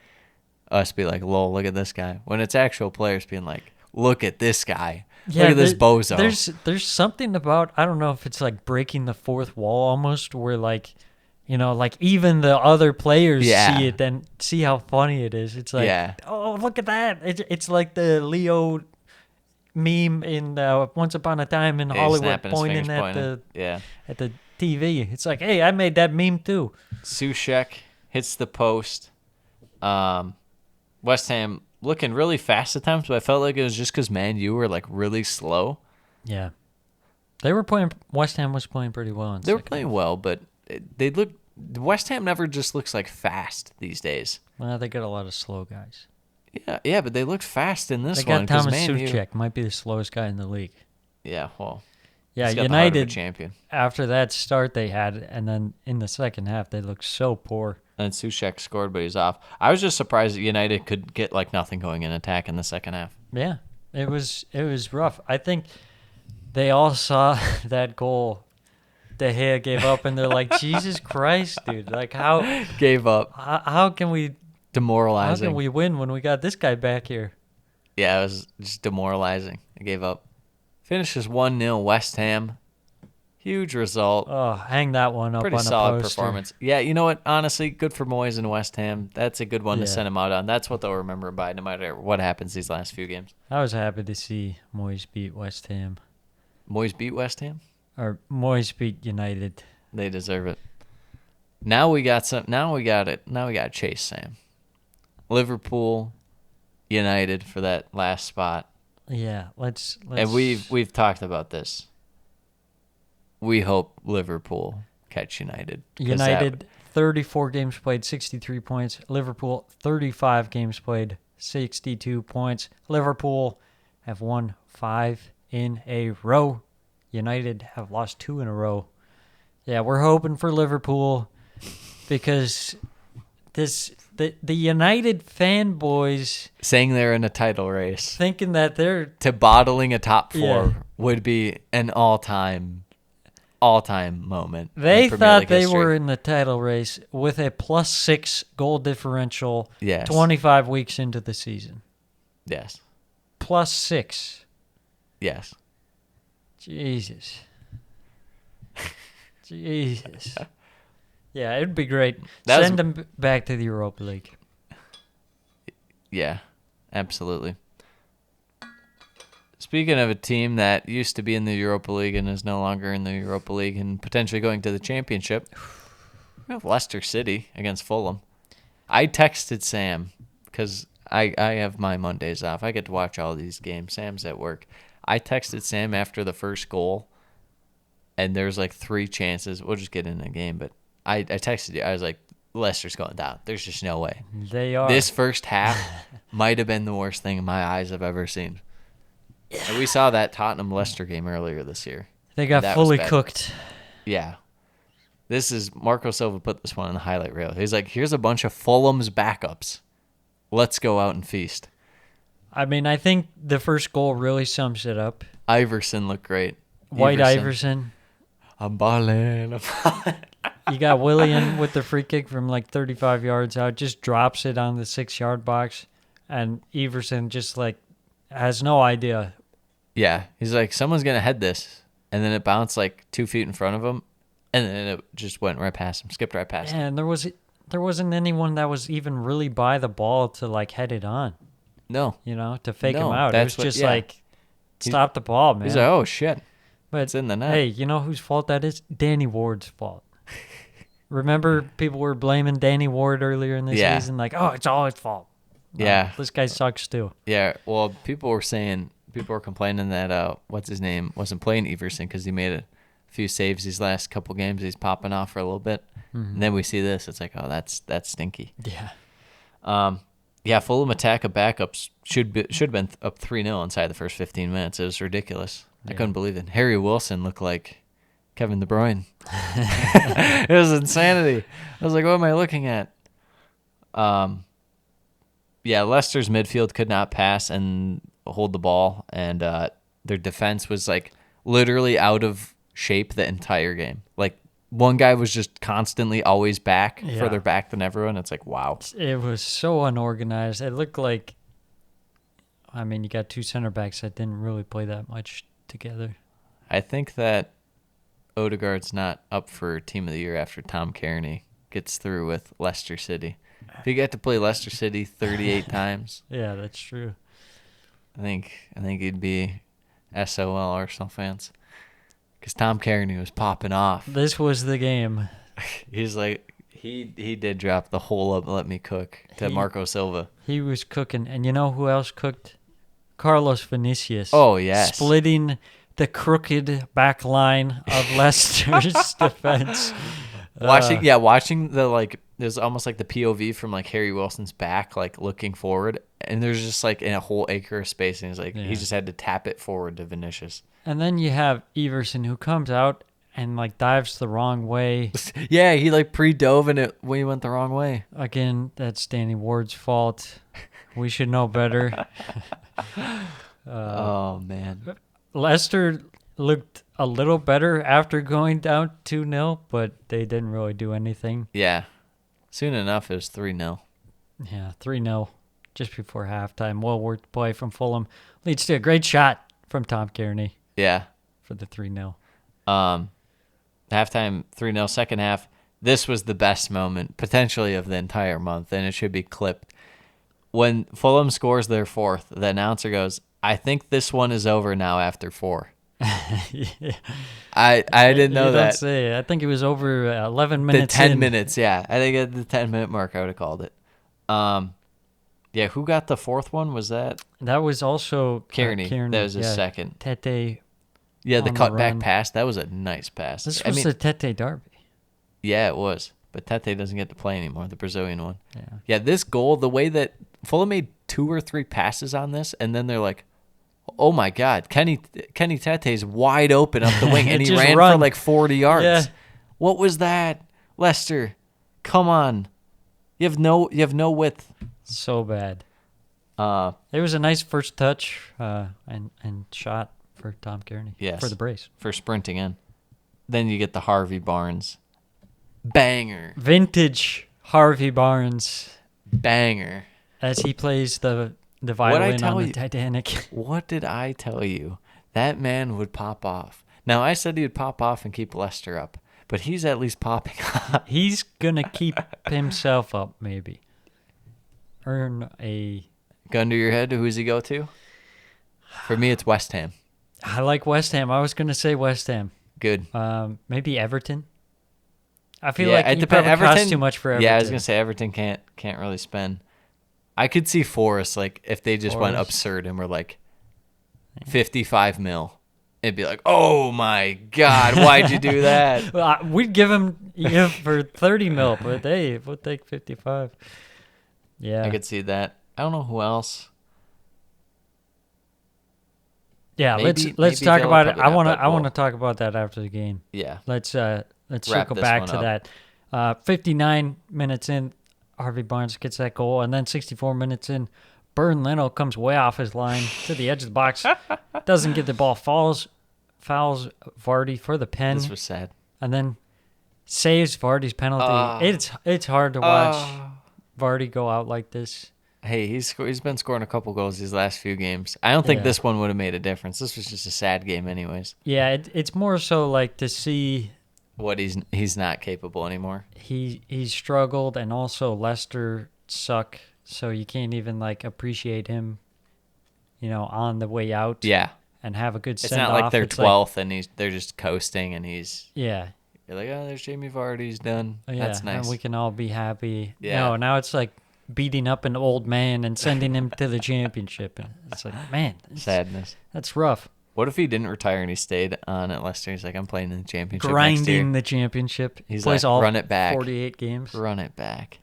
lol, look at this guy. When it's actual players being like, look at this guy. Yeah, look at this bozo. There's something about, I don't know if it's like breaking the fourth wall almost, where like, like even the other players Yeah. see it and see how funny it is. It's like, Yeah. oh, look at that. It's like the Leo meme in Once Upon a Time in Yeah, he's Hollywood snapping his pointing fingers, at yeah. the TV. It's like, hey, I made that meme too. Soucek hits the post. West Ham looking really fast at times, but I felt like it was just because Man U were like really slow. Yeah. They were playing, West Ham was playing pretty well. They were playing well, but West Ham never just looks like fast these days. Well, they got a lot of slow guys. Yeah, but they looked fast in this They one. got 'cause Thomas Man U- Soucek, might be the slowest guy in the league. Yeah, well, Yeah, he's got the heart of a United, champion. after that start they had, and then in the second half, they looked so poor. And Soucek scored, but he's off. I was just surprised that United could get like nothing going in attack in the second half. Yeah, it was rough. I think they all saw that goal De Gea gave up, and they're like, Jesus Christ, dude! Like how Gave up. how can we Demoralizing. win when we got this guy back here? Yeah, it was just demoralizing. I gave up. Finishes 1-0 West Ham. Huge result. Oh, hang that one up Pretty on a solid poster. performance. Yeah, you know what? Honestly, good for Moyes and West Ham. That's a good one to Yeah. send him out on. That's what they'll remember by no matter what happens these last few games. I was happy to see Moyes beat West Ham, Moyes beat West Ham. or Moyes beat United. They deserve it. Now we got some. Now we got it. Now we got Chase Sam. Liverpool, United for that last spot. Yeah, let's And we've talked about this. We hope Liverpool catch United. 'cause United 34 games played, 63 points. Liverpool 35 games played, 62 points. Liverpool have won 5 in a row. United have lost 2 in a row. Yeah, we're hoping for Liverpool because the United fanboys saying they're in a title race thinking that they're to bottling a top 4 Yeah. would be an all-time moment. they in Premier thought League they history. were in the title race with a +6 goal differential. Yes. 25 weeks into the season. Yes. +6. Yes. Jesus. Jesus. Yeah, it'd be great. That was- Send them back to the Europa League. Yeah. Absolutely. Speaking of a team that used to be in the Europa League and is no longer in the Europa League and potentially going to the Championship, we have Leicester City against Fulham. I texted Sam because I have my Mondays off. I get to watch all these games. Sam's at work. I texted Sam after the first goal, and there's like 3 chances. We'll just get in the game, but I texted you. I was like, Leicester's going down. There's just no way. They are. This first half might have been the worst thing my eyes have ever seen. And we saw that Tottenham-Leicester game earlier this year. They got That was fully bad. cooked. Yeah. This is Marco Silva put this one on the highlight reel. He's like, here's a bunch of Fulham's backups. Let's go out and feast. I mean, I think the first goal really sums it up. Iverson looked great. White Iverson. I'm balling. You got Willian with the free kick from like 35 yards out, just drops it on the 6-yard box, and Everson just like has no idea. Yeah, he's like, someone's gonna head this, and then it bounced like 2 feet in front of him, and then it just went right past him, skipped right past him. And there wasn't anyone that was even really by the ball to like head it on, No, to fake him No, out. It that's was just what- yeah. like, stop the ball, man. he's like, oh shit, But it's in the net. hey, you know whose fault that is? Danny Ward's fault. Remember, people were blaming Danny Ward earlier in the Yeah. season, like, oh, it's all his fault. No, Yeah. this guy sucks too. Yeah, well, people were complaining that what's his name wasn't playing Everson because he made a few saves these last couple games. He's popping off for a little bit, and then we see this. It's like, oh, that's stinky. Yeah. Yeah, Fulham attack of backups should have been up 3-0 inside the first 15 minutes. It was ridiculous. I couldn't believe it. Harry Wilson looked like Kevin De Bruyne. It was insanity. I was like, what am I looking at? Yeah, Leicester's midfield could not pass and hold the ball, and their defense was like literally out of shape the entire game. Like one guy was just constantly always back, further back than everyone. It's like, wow. It was so unorganized. It looked like, you got 2 center backs that didn't really play that much together. I think that Odegaard's not up for Team of the Year after Tom Kearney gets through with Leicester City. If you get to play Leicester City 38 times, Yeah, that's true. I think he'd be SOL Arsenal fans. Because Tom Kearney was popping off. This was the game. He's like, he did drop the whole up, let me cook to Marco Silva. He was cooking. And you know who else cooked? Carlos Vinicius. Oh, yes. Splitting the crooked back line of Leicester's defense. Watching the, like, there's almost like the POV from like Harry Wilson's back, like looking forward, and there's just like in a whole acre of space, and he's like, he just had to tap it forward to Vinicius. And then you have Everson who comes out and like dives the wrong way. Yeah, he like pre-dove and we went the wrong way. Again, that's Danny Ward's fault. We should know better. Oh man. Leicester looked a little better after going down 2-0, but they didn't really do anything. Yeah. Soon enough, it was 3-0. Yeah, 3-0 just before halftime. Well worth play from Fulham. Leads to a great shot from Tom Kearney Yeah. for the 3-0. Halftime 3-0. Second half, this was the best moment potentially of the entire month, and it should be clipped. When Fulham scores their fourth, the announcer goes, "I think this one is over now after 4." Yeah. I didn't know You that. don't say. I think it was over 11 minutes The 10 in. minutes, yeah. I think at the 10-minute mark I would have called it. Yeah, who got the fourth one? Was that That was also Kearney? Kearney. That was his second. Tete. Yeah, the on the cutback run. pass. That was a nice pass. This was the Tete derby. Yeah, it was. But Tete doesn't get to play anymore, the Brazilian one. Yeah. Yeah, this goal, the way that Fulham made 2 or 3 passes on this, and then they're like, oh my God, Kenny Tete's wide open up the wing, and he Just ran run. for like 40 yards. Yeah. What was that? Leicester, come on. You have no width. So bad. Uh, It was a nice first touch and shot for Tom Kearney. Yes. For the brace. for sprinting in. Then you get the Harvey Barnes. Banger. Vintage Harvey Barnes Banger. as he plays the I violin tell on the you? Titanic. What did I tell you? That man would pop off. Now, I said he would pop off and keep Leicester up, but he's at least popping off. He's going to keep himself up, maybe. Earn a... Gun to your head, who does he go to? For me, it's West Ham. I like West Ham. I was going to say West Ham. Good. Maybe Everton. I feel Yeah, like it he depends. probably costs too much for Everton. Yeah, I was gonna say Everton can't really spend. I could see Forest, like if they just went Forest. absurd and were like 55 mil. It'd be like, oh my God, why'd you do that? Well, we'd give him for 30 mil, but hey, we'll take 55. Yeah. I could see that. I don't know who else. Yeah, Maybe let's talk Villa, about it. probably not, but I want to we'll- talk about that after the game. Yeah. Let's Wrap circle this back one to up. that. 59 minutes in, Harvey Barnes gets that goal, and then 64 minutes in, Burn Leno comes way off his line to the edge of the box, doesn't get the ball, fouls Vardy for the pen, This was sad. and then saves Vardy's penalty. It's hard to watch Vardy go out like this. Hey, he's been scoring a couple goals these last few games. I don't think this one would have made a difference. This was just a sad game anyways. Yeah, it's more so like to see what he's not capable anymore. He struggled, and also Leicester suck, so you can't even like appreciate him, on the way out. Yeah. And have a good send-off. It's not like they're 12th and they're just coasting and he's... Yeah. You're like, oh, there's Jamie Vardy, he's done. Yeah, that's nice. And we can all be happy. Yeah. No, now it's like beating up an old man and sending him to the championship. And it's like, man. Sadness. That's rough. What if he didn't retire and he stayed on at Leicester? He's like, I'm playing in the championship Grinding next year. the championship. He's plays like, all run it back. 48 games. Run it back.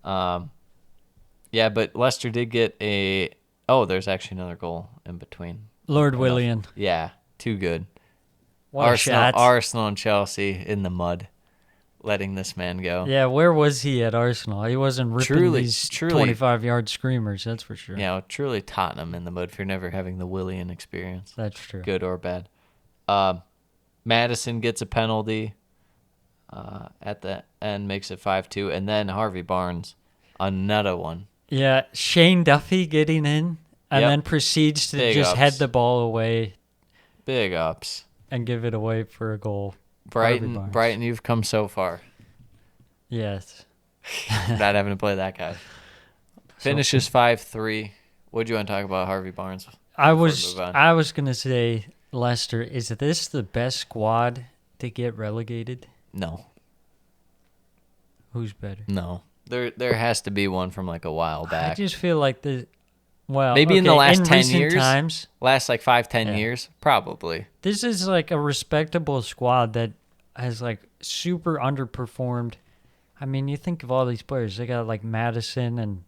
Yeah, but Leicester did get a... Oh, there's actually another goal in between. Lord William. Yeah, too good. What Arsenal and Chelsea in the mud, letting this man go. Yeah, where was he at Arsenal? He wasn't ripping these 25-yard screamers, that's for sure. Yeah, truly Tottenham in the mud for never having the Willian experience. That's true. Good or bad. Maddison gets a penalty at the end, makes it 5-2, and then Harvey Barnes, another one. Yeah, Shane Duffy getting in. And then proceeds to just head the ball away. Big ups. And give it away for a goal. Brighton, you've come so far. Yes. Not having to play that guy. Finishes 5-3. What do you want to talk about, Harvey Barnes? I was going to say, Leicester, is this the best squad to get relegated? No. Who's better? No. There has to be one from like a while back. I just feel like maybe in the last 10 years, times, last like 5-10 years, probably. This is like a respectable squad that has like super underperformed. I mean, you think of all these players. They got like Maddison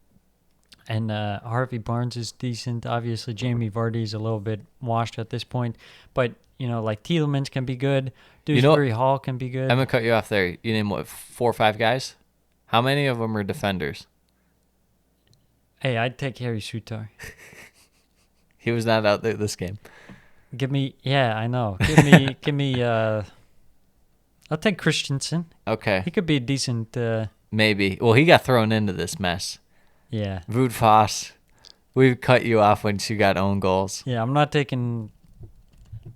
and Harvey Barnes is decent. Obviously, Jamie Vardy is a little bit washed at this point, but like Tielemans can be good. Dewsbury Hall can be good. I'm gonna cut you off there. You name what, 4 or 5 guys? How many of them are defenders? Hey, I'd take Harry Sutar. He was not out there this game. I know. Give me. I'll take Christensen. Okay. He could be a decent. Maybe. Well, he got thrown into this mess. Yeah. Wout Faes, we've cut you off when she got own goals. Yeah, I'm not taking.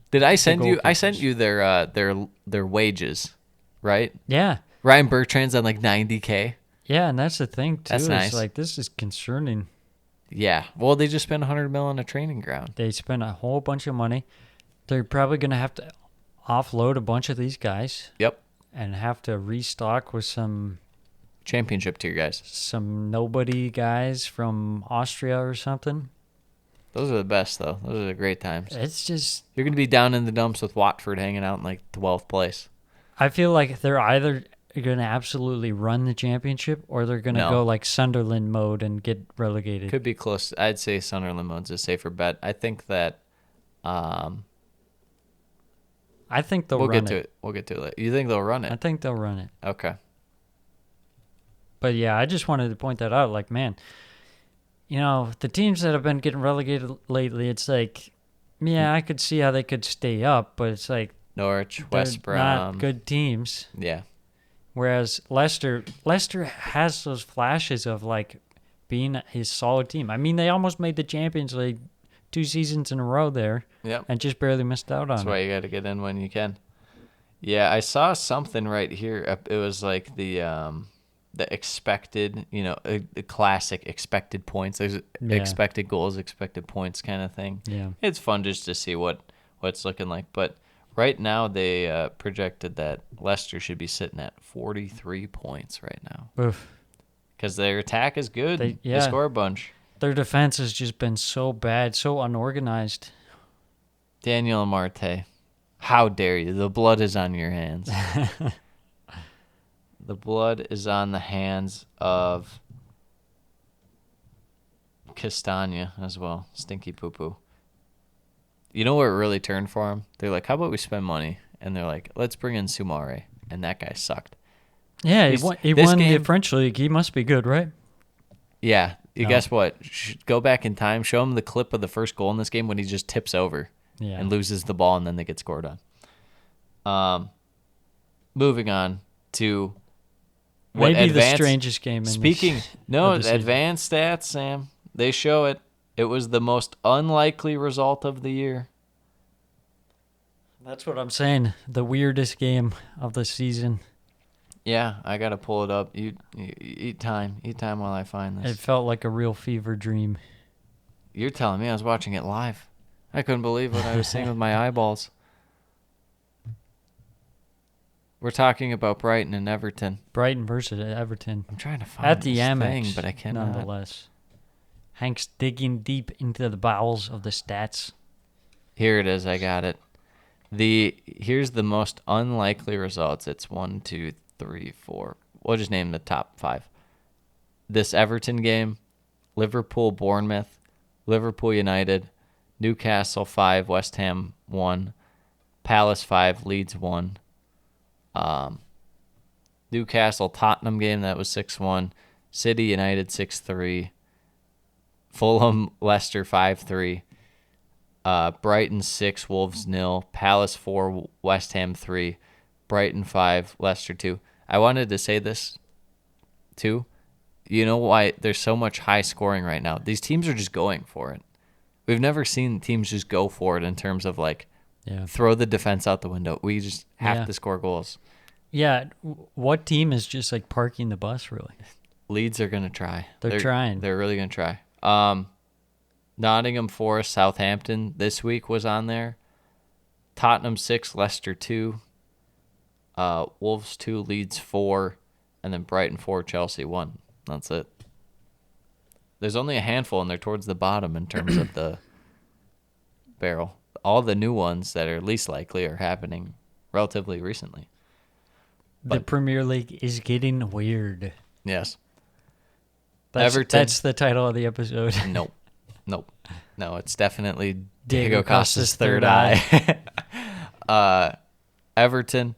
Did I send you? I sent you their wages, right? Yeah. Ryan Bertrand's on like $90K. Yeah, and that's the thing too. That's nice. It's like, this is concerning. Yeah. Well, they just spent $100 million on a training ground. They spent a whole bunch of money. They're probably going to have to offload a bunch of these guys. Yep. And have to restock with some championship tier guys. Some nobody guys from Austria or something. Those are the best, though. Those are the great times. It's just... You're going to be down in the dumps with Watford hanging out in like 12th place. I feel like they're either going to absolutely run the championship or they're going to go like Sunderland mode and get relegated. Could be close. I'd say Sunderland mode's a safer bet. I think that... I think they'll run it. We'll get to it later. You think they'll run it? I think they'll run it. Okay. But yeah, I just wanted to point that out. Like, man, the teams that have been getting relegated lately, it's like, yeah, I could see how they could stay up, but it's like Norwich, West Brom, not good teams. Yeah. Whereas Leicester has those flashes of like being a solid team. I mean, they almost made the Champions League 2 seasons in a row there. Yep. And just barely missed out on it. That's why you got to get in when you can. Yeah, I saw something right here. It was like the expected, the classic expected points. There's expected goals, expected points kind of thing. Yeah. It's fun just to see what it's looking like. But right now they projected that Leicester should be sitting at 43 points right now. Oof. Because their attack is good. They score a bunch. Their defense has just been so bad, so unorganized. Daniel Amarte, how dare you? The blood is on your hands. The blood is on the hands of Castagna as well. Stinky poo-poo. You know where it really turned for him? They're like, how about we spend money? And they're like, let's bring in Soumare. And that guy sucked. Yeah, he won the French League. He must be good, right? Yeah. Guess what? Go back in time. Show him the clip of the first goal in this game when he just tips over and loses the ball, and then they get scored on. Moving on. to what Maybe the advanced, strangest game in speaking this, no of the season. advanced stats, Sam. They show it. It was the most unlikely result of the year. That's what I'm saying. The weirdest game of the season. Yeah, I gotta pull it up. You eat time while I find this. It felt like a real fever dream. You're telling me I was watching it live. I couldn't believe what I was seeing with my eyeballs. We're talking about Brighton and Everton. Brighton versus Everton. I'm trying to find At the this Amex, thing, but I cannot. nonetheless. Hank's digging deep into the bowels of the stats. Here it is. I got it. Here's the most unlikely results. It's 1, 2, 3, 4. We'll just name the top 5. This Everton game: Liverpool, Bournemouth, Liverpool United, Newcastle 5, West Ham 1, Palace 5, Leeds 1. Newcastle Tottenham game, that was 6-1. City United 6-3. Fulham Leicester 5-3. Brighton 6, Wolves 0. Palace 4, West Ham 3. Brighton 5, Leicester 2. I wanted to say this too. You know why there's so much high scoring right now? These teams are just going for it. We've never seen teams just go for it in terms of like throw the defense out the window. We just have to score goals. Yeah, what team is just like parking the bus, really? Leeds are going to try. They're trying. They're really going to try. Nottingham Forest, Southampton this week was on there. Tottenham 6, Leicester 2. Wolves 2, Leeds 4. And then Brighton 4, Chelsea 1. That's it. There's only a handful, and they're towards the bottom in terms of the barrel. All the new ones that are least likely are happening relatively recently. The Premier League is getting weird. Yes. Everton. That's the title of the episode. Nope. No, it's definitely Diego Costa's third eye. Everton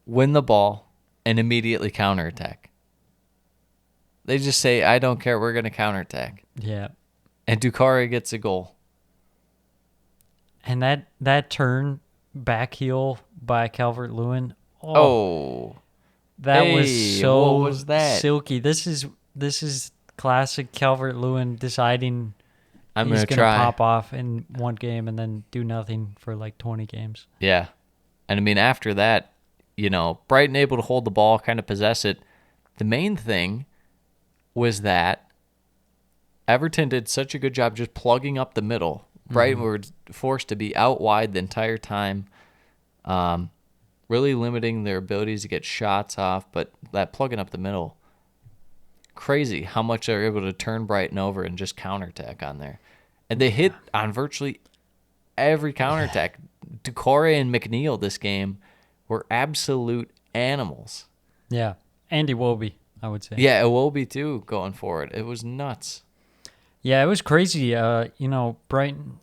win the ball and immediately counterattack. They just say, I don't care, we're going to counterattack. Yeah. And Doucouré gets a goal. And that turn back heel by Calvert-Lewin. That was so what was that? silky. This is classic Calvert-Lewin deciding I'm he's going to gonna try. pop off in one game and then do nothing for like 20 games. Yeah. And I mean, after that, Brighton able to hold the ball, kind of possess it. The main thing was that Everton did such a good job just plugging up the middle. Brighton were forced to be out wide the entire time, really limiting their abilities to get shots off, but that plugging up the middle, crazy how much they're able to turn Brighton over and just counterattack on there. And they hit on virtually every counterattack. Doucouré and McNeil this game were absolute animals. Yeah. Andy Iwobi, I would say. Yeah, Iwobi too going forward. It was nuts. Yeah, it was crazy. Brighton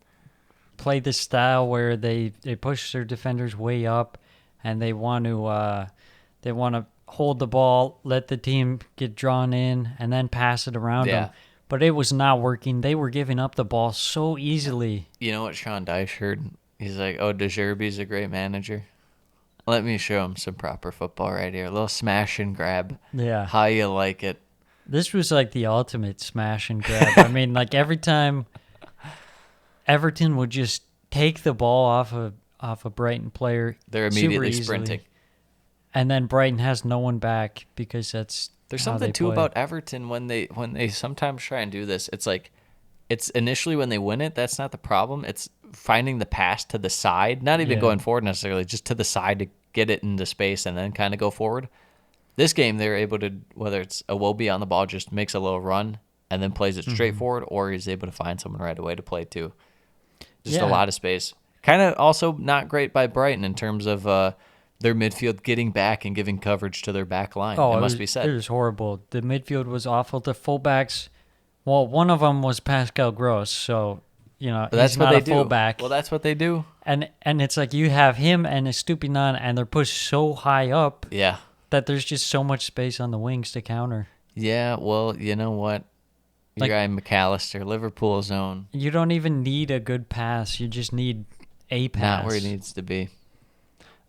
played this style where they push their defenders way up, and they want to hold the ball, let the team get drawn in, and then pass it around them. But it was not working. They were giving up the ball so easily. You know what Sean Dyche heard? He's like, "Oh, De Zerbi's a great manager. Let me show him some proper football right here. A little smash and grab. Yeah, how you like it." This was like the ultimate smash and grab. I mean, like every time Everton would just take the ball off a Brighton player, they're immediately sprinting. And then Brighton has no one back because there's something too about Everton when they sometimes try and do this. It's like it's initially when they win it, that's not the problem. It's finding the pass to the side, not even going forward necessarily, just to the side to get it into space and then kind of go forward. This game, they're able to, whether it's Iwobi on the ball, just makes a little run and then plays it straight forward, or he's able to find someone right away to play to. Just a lot of space. Kind of also not great by Brighton in terms of their midfield getting back and giving coverage to their back line. It must be said. It was horrible. The midfield was awful. The fullbacks, well, one of them was Pascal Gross, so that's he's what not they a fullback. Well, that's what they do. And it's like you have him and Estupiñán, and they're pushed so high up. Yeah. That there's just so much space on the wings to counter. Yeah, well, you know what? Your guy McAllister, Liverpool's own. You don't even need a good pass. You just need a pass. Not where he needs to be.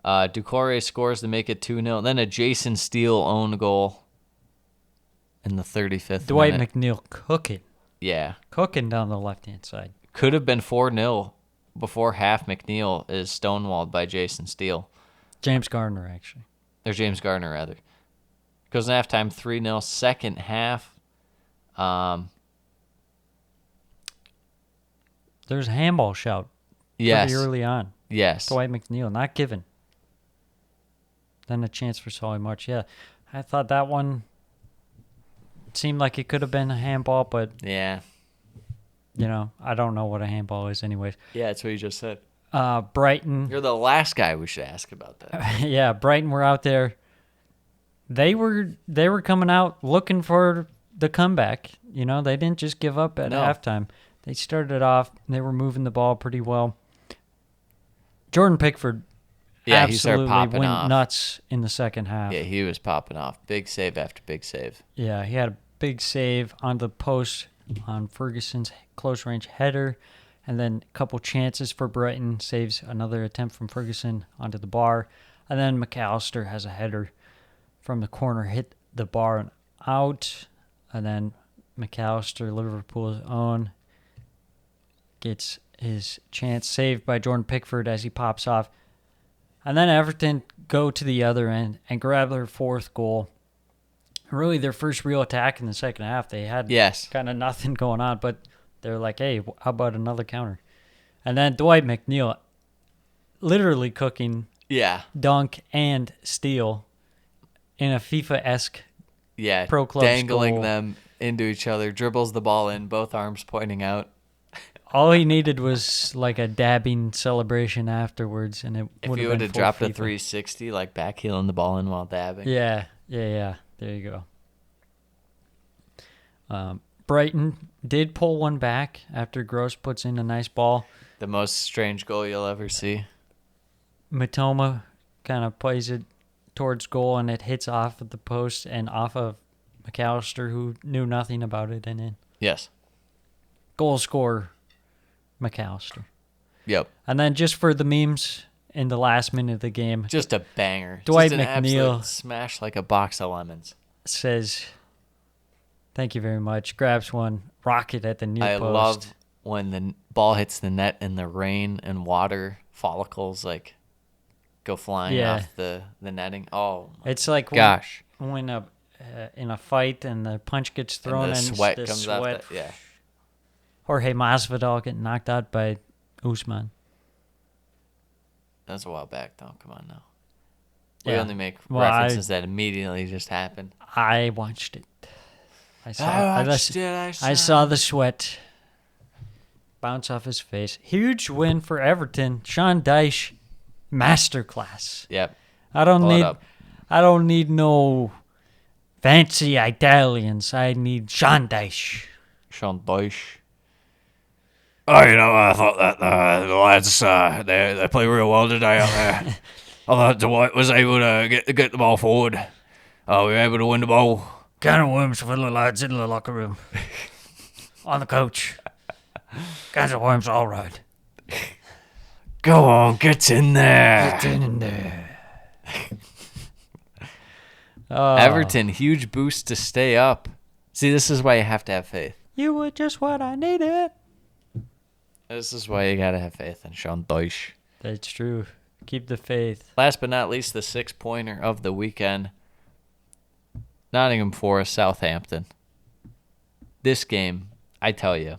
Doucouré scores to make it 2-0. Then a Jason Steele own goal in the 35th Dwight minute. McNeil cooking. Yeah. Cooking down the left-hand side. Could have been 4-0 before half. McNeil is stonewalled by Jason Steele. James Gardner, actually. Or James Gardner, rather. Goes in halftime 3-0. Second half. There's a handball shout Yes. pretty early on. Yes. Dwight McNeil, not given. Then a chance for Solly March. Yeah, I thought that one seemed like it could have been a handball, but, Yeah. I don't know what a handball is anyways. Yeah, that's what you just said. Brighton. You're the last guy we should ask about that. Yeah, Brighton were out there. They were coming out looking for the comeback. They didn't just give up at No. halftime. They started off, they were moving the ball pretty well. Jordan Pickford Yeah, he started absolutely popping went off. nuts in the second half. Yeah, he was popping off. Big save after big save. Yeah, he had a big save on the post on Ferguson's close-range header, and then a couple chances for Brighton, saves another attempt from Ferguson onto the bar, and then McAllister has a header from the corner, hit the bar and out, and then McAllister, Liverpool's own, gets his chance saved by Jordan Pickford as he pops off. And then Everton go to the other end and grab their fourth goal. Really, their first real attack in the second half. They had kind of nothing going on, but they're like, hey, how about another counter? And then Dwight McNeil literally cooking dunk and steal in a FIFA-esque pro club dangling goal. them into each other, dribbles the ball in, both arms pointing out. All he needed was like a dabbing celebration afterwards, and it If would he have would been have full dropped a FIFA. 360, like backheeling the ball in while dabbing. Yeah. There you go. Brighton did pull one back after Gross puts in a nice ball. The most strange goal you'll ever see. Matoma kind of plays it towards goal, and it hits off of the post and off of McAllister, who knew nothing about it, and in. Yes. Goal scorer, McAllister. Yep. And then just for the memes in the last minute of the game, Just a banger. Dwight just an McNeil absolute smash like a box of lemons. says, thank you very much, grabs one, rocket at the near I post. love when the ball hits the net and the rain and water follicles like go flying off the netting. Oh, my It's like gosh. when in a fight and the punch gets thrown And the and sweat the comes sweat. off. Yeah. Jorge Masvidal getting knocked out by Usman. That was a while back, though. Come on now. We Yeah. only make Well, references that immediately just happened. I watched it. I I saw the sweat bounce off his face. Huge win for Everton. Sean Dyche, masterclass. Yep. I don't Pull it need up. I don't need no fancy Italians. I need Sean Dyche. Sean Dyche. Oh, I thought that the lads they play real well today out there. I thought Dwight was able to get the ball forward. We were able to win the ball. Can of worms for the lads in the locker room. On the coach. Cans of worms, all right. Go on, get in there. Get in there. Everton, huge boost to stay up. See, this is why you have to have faith. You were just what I needed. This is why you got to have faith in Sean Dyche. That's true. Keep the faith. Last but not least, the 6-pointer of the weekend. Nottingham Forest, Southampton. This game, I tell you,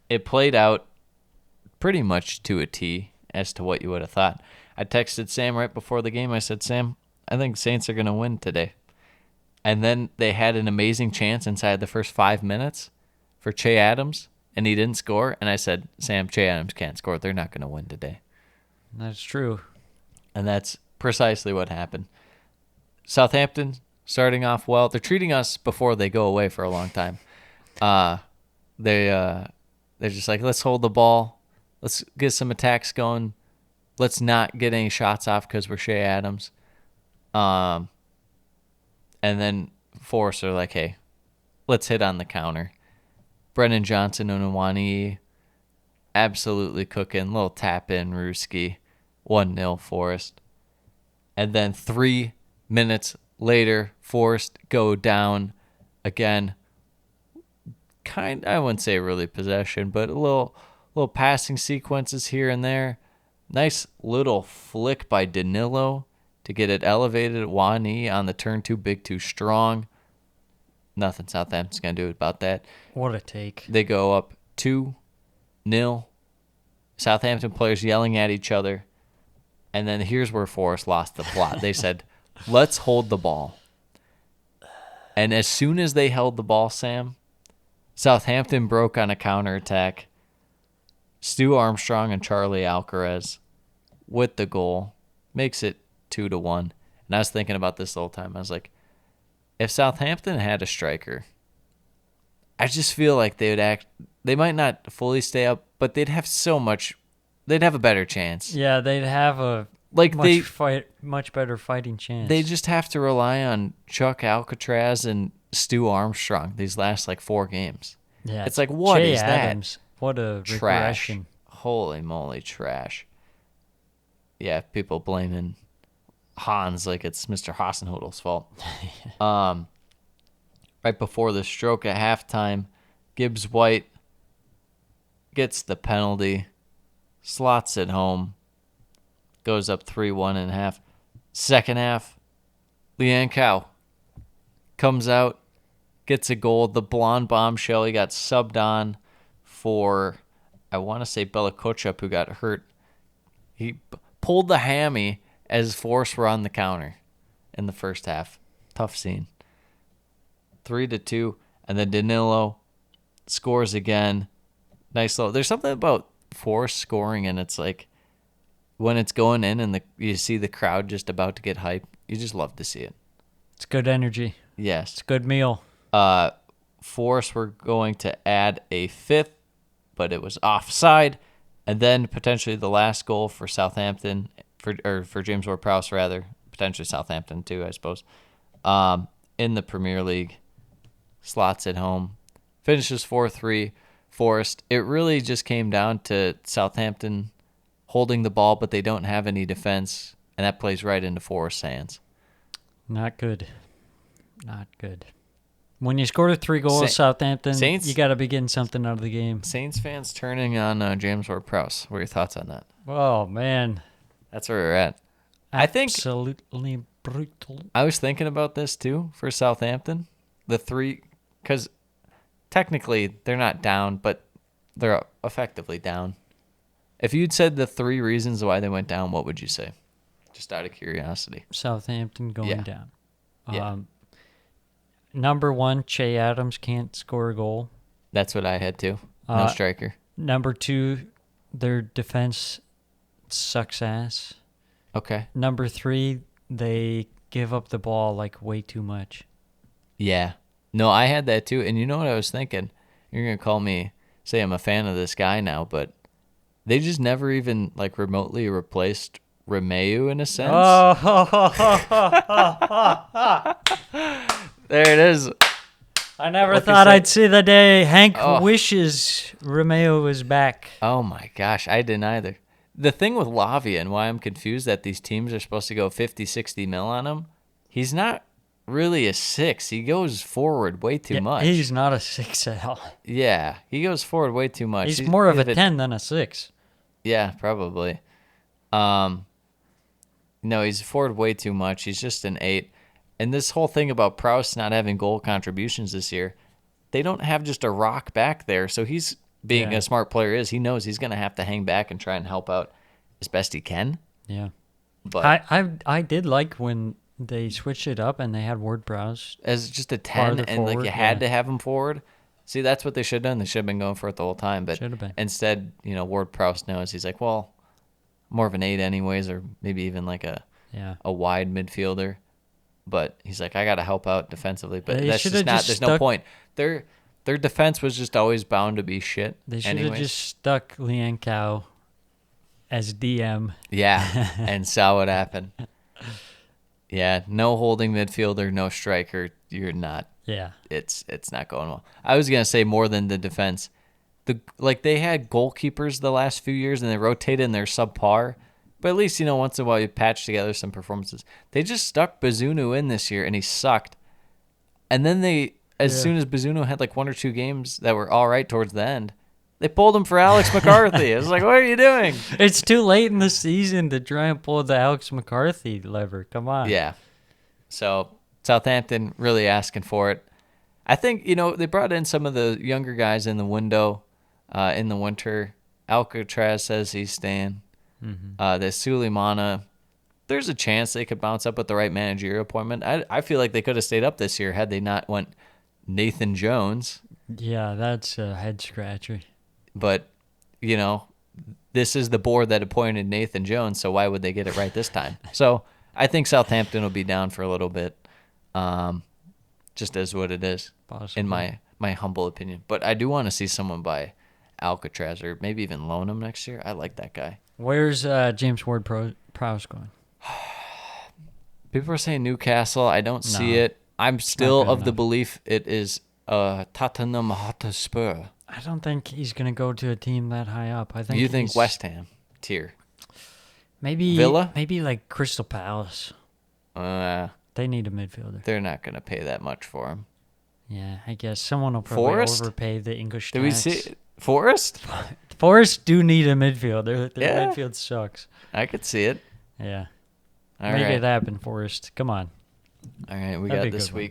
it played out pretty much to a T as to what you would have thought. I texted Sam right before the game. I said, Sam, I think Saints are going to win today. And then they had an amazing chance inside the first 5 minutes for Che Adams, and he didn't score. And I said, Sam, Che Adams can't score. They're not going to win today. That's true. And that's precisely what happened. Southampton starting off well. They're treating us before they go away for a long time. They're just like, let's hold the ball. Let's get some attacks going. Let's not get any shots off because we're Shea Adams. And then Forrest are like, hey, let's hit on the counter. Brennan Johnson and Nwani absolutely cooking. Little tap in, Ruski. 1-0 Forest. And then 3 minutes later, Forest go down again. I wouldn't say really possession, but a little passing sequences here and there. Nice little flick by Danilo to get it elevated. Wani on the turn, too big, too strong. Nothing Southampton's going to do about that. What a take. They go up 2-0. Southampton players yelling at each other. And then here's where Forest lost the plot. They said, let's hold the ball. And as soon as they held the ball, Sam, Southampton broke on a counterattack. Stu Armstrong and Charlie Alcaraz with the goal makes it 2-1. And I was thinking about this the whole time. I was like, if Southampton had a striker, I just feel like they might not fully stay up, but they'd have a better chance. Yeah, they'd have a much better fighting chance. They just have to rely on Chuck Alcatraz and Stu Armstrong these last 4 games. Yeah, it's like, what Che is Adams, that? What a Trash. regression. Holy moly, trash. Yeah, people blaming Hans like it's Mr. Hasenhudel's fault. Right before the stroke at halftime, Gibbs White gets the penalty, slots it home, goes up 3-1 in half. Second half, Lian Cow comes out, gets a goal. The blonde bombshell, he got subbed on for, I want to say Bella Kochup, who got hurt. He pulled the hammy as Force were on the counter in the first half. Tough scene. 3-2, and then Danilo scores again. Nice little. There's something about Force scoring, and it's like when it's going in and you see the crowd just about to get hype, you just love to see it. It's good energy. Yes. It's a good meal. Force were going to add a 5th, but it was offside, and then potentially the last goal for Southampton, for James Ward-Prowse rather, potentially Southampton too, I suppose, in the Premier League, slots it home, finishes 4-3 Forest. It really just came down to Southampton holding the ball, but they don't have any defense, and that plays right into Forest's hands. Not good. Not good. When you score 3 goals, Southampton, you got to be getting something out of the game. Saints fans turning on James Ward-Prowse. What are your thoughts on that? Oh, man. That's where we're at. Absolutely brutal. I was thinking about this, too, for Southampton. The 3, because technically they're not down, but they're effectively down. If you'd said the 3 reasons why they went down, what would you say? Just out of curiosity. Southampton going down. Yeah. Number 1, Che Adams can't score a goal. That's what I had too. No striker. Number 2, their defense sucks ass. Okay. Number 3, they give up the ball way too much. Yeah. No, I had that too. And you know what I was thinking? You're going to call me, say I'm a fan of this guy now, but they just never even remotely replaced Romeu in a sense. There it is. I never thought I'd see the day Hank wishes Romeo was back. Oh my gosh, I didn't either. The thing with Lavia and why I'm confused that these teams are supposed to go 50, 60 mil on him, he's not really a 6. He goes forward way too much. He's not a 6L. Yeah, he goes forward way too much. He's more of a 10 than a 6. Yeah, probably. No, he's forward way too much. He's just an 8. And this whole thing about Prowse not having goal contributions this year, they don't have just a rock back there. So he's, being a smart player he knows he's going to have to hang back and try and help out as best he can. Yeah. But I did like when they switched it up and they had Ward-Prowse as just a 10 and forward, you had to have him forward. See, that's what they should have done. They should have been going for it the whole time. But instead, Ward-Prowse knows he's like, well, more of an 8 anyways, or maybe even a wide midfielder. But he's like, I got to help out defensively. But that's just not. There's no point. Their defense was just always bound to be shit. They should have just stuck Lian Cow as DM. Yeah, and saw what happened. Yeah, no holding midfielder, no striker. You're not. Yeah, it's not going well. I was gonna say more than the defense. They had goalkeepers the last few years and they rotated and they're subpar. But at least, once in a while you patch together some performances. They just stuck Bazunu in this year, and he sucked. And then as soon as Bazunu had like 1 or 2 games that were all right towards the end, they pulled him for Alex McCarthy. I was like, what are you doing? It's too late in the season to try and pull the Alex McCarthy lever. Come on. Yeah. So Southampton really asking for it. I think, they brought in some of the younger guys in the window in the winter. Alcatraz says he's staying. The Suleimana, there's a chance they could bounce up with the right managerial appointment. I feel like they could have stayed up this year had they not went Nathan Jones. Yeah, that's a head scratcher. But, this is the board that appointed Nathan Jones, so why would they get it right this time? So I think Southampton will be down for a little bit, just as what it is, Possibly. in my humble opinion. But I do want to see someone buy Alcatraz or maybe even loan him next year. I like that guy. Where's James Ward-Prowse going? People are saying Newcastle. I don't see it. I'm still of the belief it is Tottenham Hotspur. I don't think he's going to go to a team that high up. I think You think West Ham tier? Maybe Villa? Maybe like Crystal Palace. They need a midfielder. They're not going to pay that much for him. Yeah, I guess someone will probably Forest? overpay the English Did we tax. see Forest? Forest do need a midfielder. Their Yeah. midfield sucks. I could see it. Yeah. All Make right. it happen, Forest. Come on. All right, we That'd got be a this good one.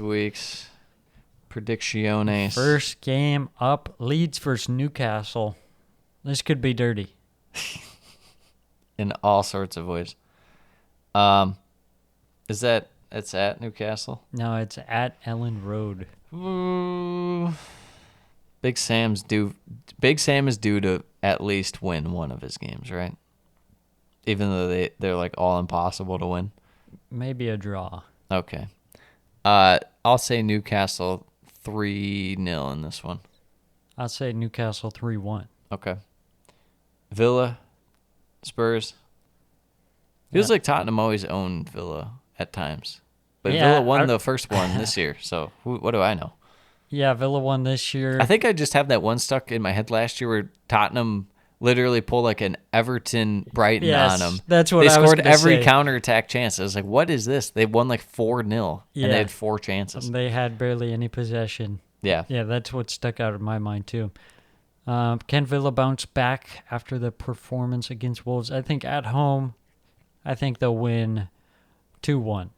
week's predicciones. First game up, Leeds versus Newcastle. This could be dirty. In all sorts of ways. It's at Newcastle? No, it's at Ellen Road. Ooh. Big Sam is due to at least win one of his games, right? Even though they're like all impossible to win. Maybe a draw. Okay. I'll say Newcastle 3-0 in this one. I'll say Newcastle 3-1. Okay. Villa, Spurs. Feels like Tottenham always owned Villa at times. But Yeah, Villa won the first one this year, so what do I know? Yeah, Villa won this year. I think I just have that one stuck in my head last year where Tottenham literally pulled like an Everton Brighton Yes, on them. that's what they I was scored gonna every say. counterattack chance. I was like, what is this? They won like 4-0 and Yeah. they had 4 chances. They had barely any possession. Yeah. Yeah, that's what stuck out in my mind, too. Can Villa bounce back after the performance against Wolves? I think at home, I think they'll win 2-1.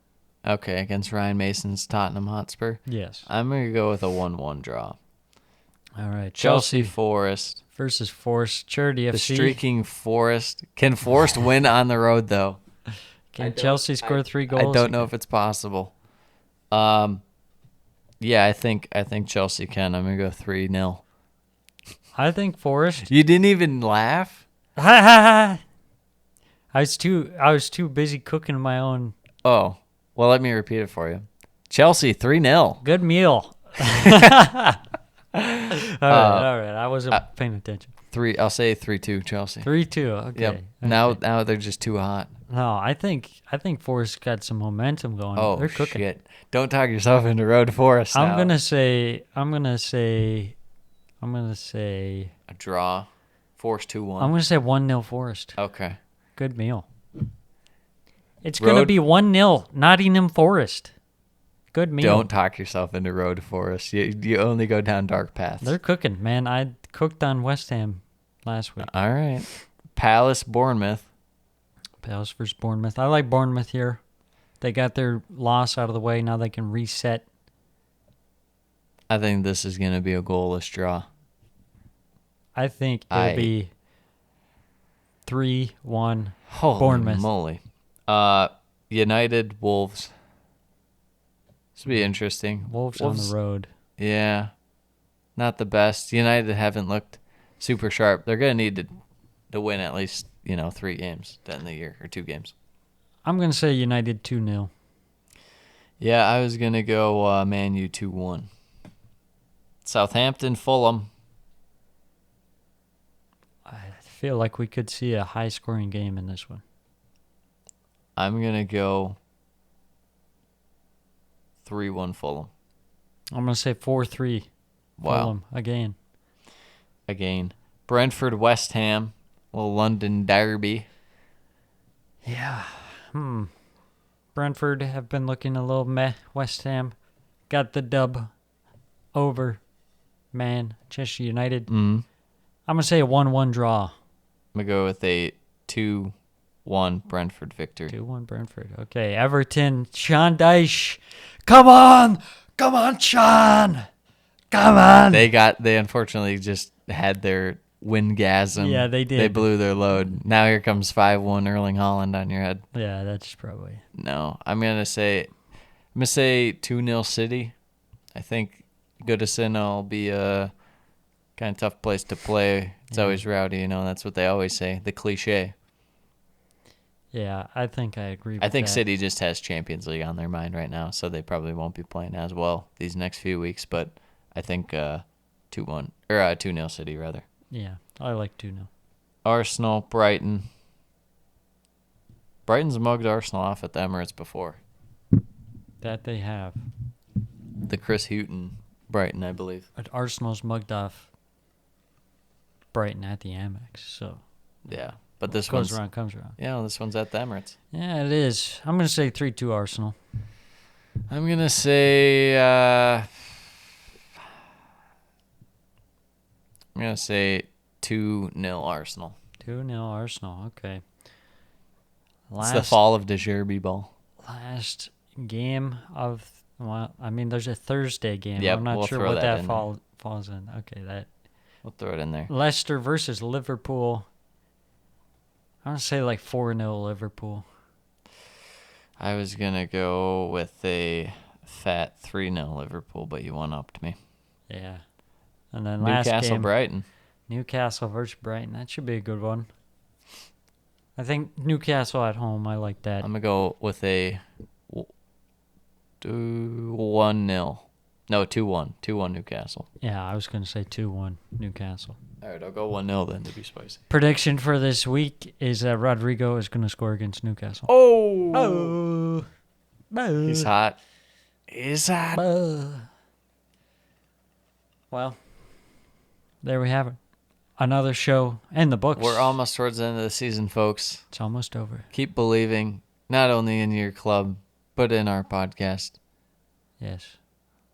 Okay, against Ryan Mason's Tottenham Hotspur. Yes. I'm going to go with a 1-1 draw. All right. Chelsea Forest. versus Forest. Charity The FC. streaking Forest. Can Forest win on the road, though? Can Chelsea score 3 goals? I don't know if it's possible. Yeah, I think Chelsea can. I'm going to go 3-0. I think Forest. You didn't even laugh? I was too busy cooking my own Oh, well, let me repeat it for you. Chelsea 3-0. good meal. All right. I wasn't paying attention. I'll say 3-2 Chelsea. 3-2. Okay. Yep. Now they're just too hot. No, I think Forest got some momentum going. Oh, They're cooking. shit. Don't talk yourself into Road Forest now. I'm gonna say A draw. Forest 2-1. I'm gonna say 1-0 Forest. Okay. Good meal. It's gonna Road- be 1-0 Nottingham Forest. Good meal. Don't talk yourself into Road Forest. You only go down dark paths. They're cooking, man. I cooked on West Ham last week. All right. Palace, Bournemouth. Palace versus Bournemouth. I like Bournemouth here. They got their loss out of the way. Now they can reset. I think this is going to be a goalless draw. I think it'll be 3-1 Holy Bournemouth. moly. United, Wolves. This will be interesting. Wolves on the road. Yeah. Not the best. United haven't looked super sharp. They're going to need to win at least, 3 games to end the year, or 2 games. I'm going to say United 2-0. Yeah, I was going to go Man U 2-1. Southampton, Fulham. I feel like we could see a high-scoring game in this one. I'm going to go 3-1 Fulham. I'm going to say 4-3 Wow. Fulham again. Again. Brentford, West Ham. Little London derby. Yeah. Brentford have been looking a little meh. West Ham got the dub over Manchester United. I'm going to say a 1-1 draw. I'm going to go with a 2-1 Brentford victory. 2-1 Brentford. Okay, Everton, Sean Dyche. Come on! Come on, Sean! Come on! They unfortunately just had their win-gasm. Yeah, they did. They blew their load. Now here comes 5-1 Erling Haaland on your head. Yeah, that's probably... No, I'm gonna say 2-0 City. I think Goodison will be a kind of tough place to play. It's always rowdy, that's what they always say. The cliche. Yeah, I think I agree with I think that. City just has Champions League on their mind right now, so they probably won't be playing as well these next few weeks. But I think 2-1 or 2-0 City rather. Yeah, I like 2-0. Arsenal, Brighton. Brighton's mugged Arsenal off at the Emirates before. That they have. The Chris Hughton Brighton, I believe. But Arsenal's mugged off Brighton at the Amex, so... Yeah, but this goes one's around, comes around. Yeah, this one's at the Emirates. Yeah, it is. I'm going to say 3-2 Arsenal. I'm gonna say 2-0 Arsenal. 2-0 Arsenal. Okay. It's the fall of the Derby ball. Last game of... Well, I mean, there's a Thursday game. Yep, I'm not we'll sure throw what that that in falls in. Okay, that... We'll throw it in there. Leicester versus Liverpool. I'm going to say like 4-0 Liverpool. I was gonna go with a fat 3-0 Liverpool, but you one-upped me. Yeah. And then last Newcastle, game... Brighton. Newcastle versus Brighton. That should be a good one. I think Newcastle at home. I like that. I'm gonna go with a 1-0. No, 2-1. 2-1 Newcastle. Yeah, I was going to say 2-1 Newcastle. All right, I'll go 1-0 then to be spicy. Prediction for this week is that Rodrigo is going to score against Newcastle. Oh! Oh! He's hot. He's hot. Well, there we have it. Another show in the books. We're almost towards the end of the season, folks. It's almost over. Keep believing, not only in your club, but in our podcast. Yes.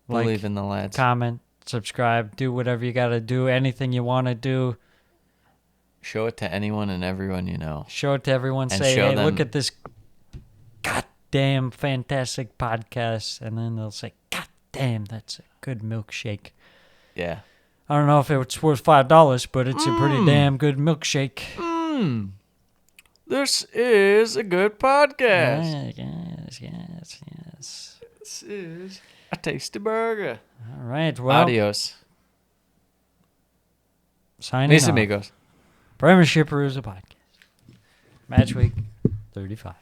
Believe in the lads. Comment, subscribe, do whatever you got to do, anything you want to do. Show it to anyone and everyone you know. Show it to everyone. And say, show hey, them- look at this goddamn fantastic podcast. And then they'll say, God damn, that's a good milkshake. Yeah. I don't know if it's worth $5, but it's a pretty damn good milkshake. This is a good podcast. Yes. This is a tasty burger. All right, well, Adios. signing Mis off. amigos. Premiership Perusal podcast. Matchweek 35.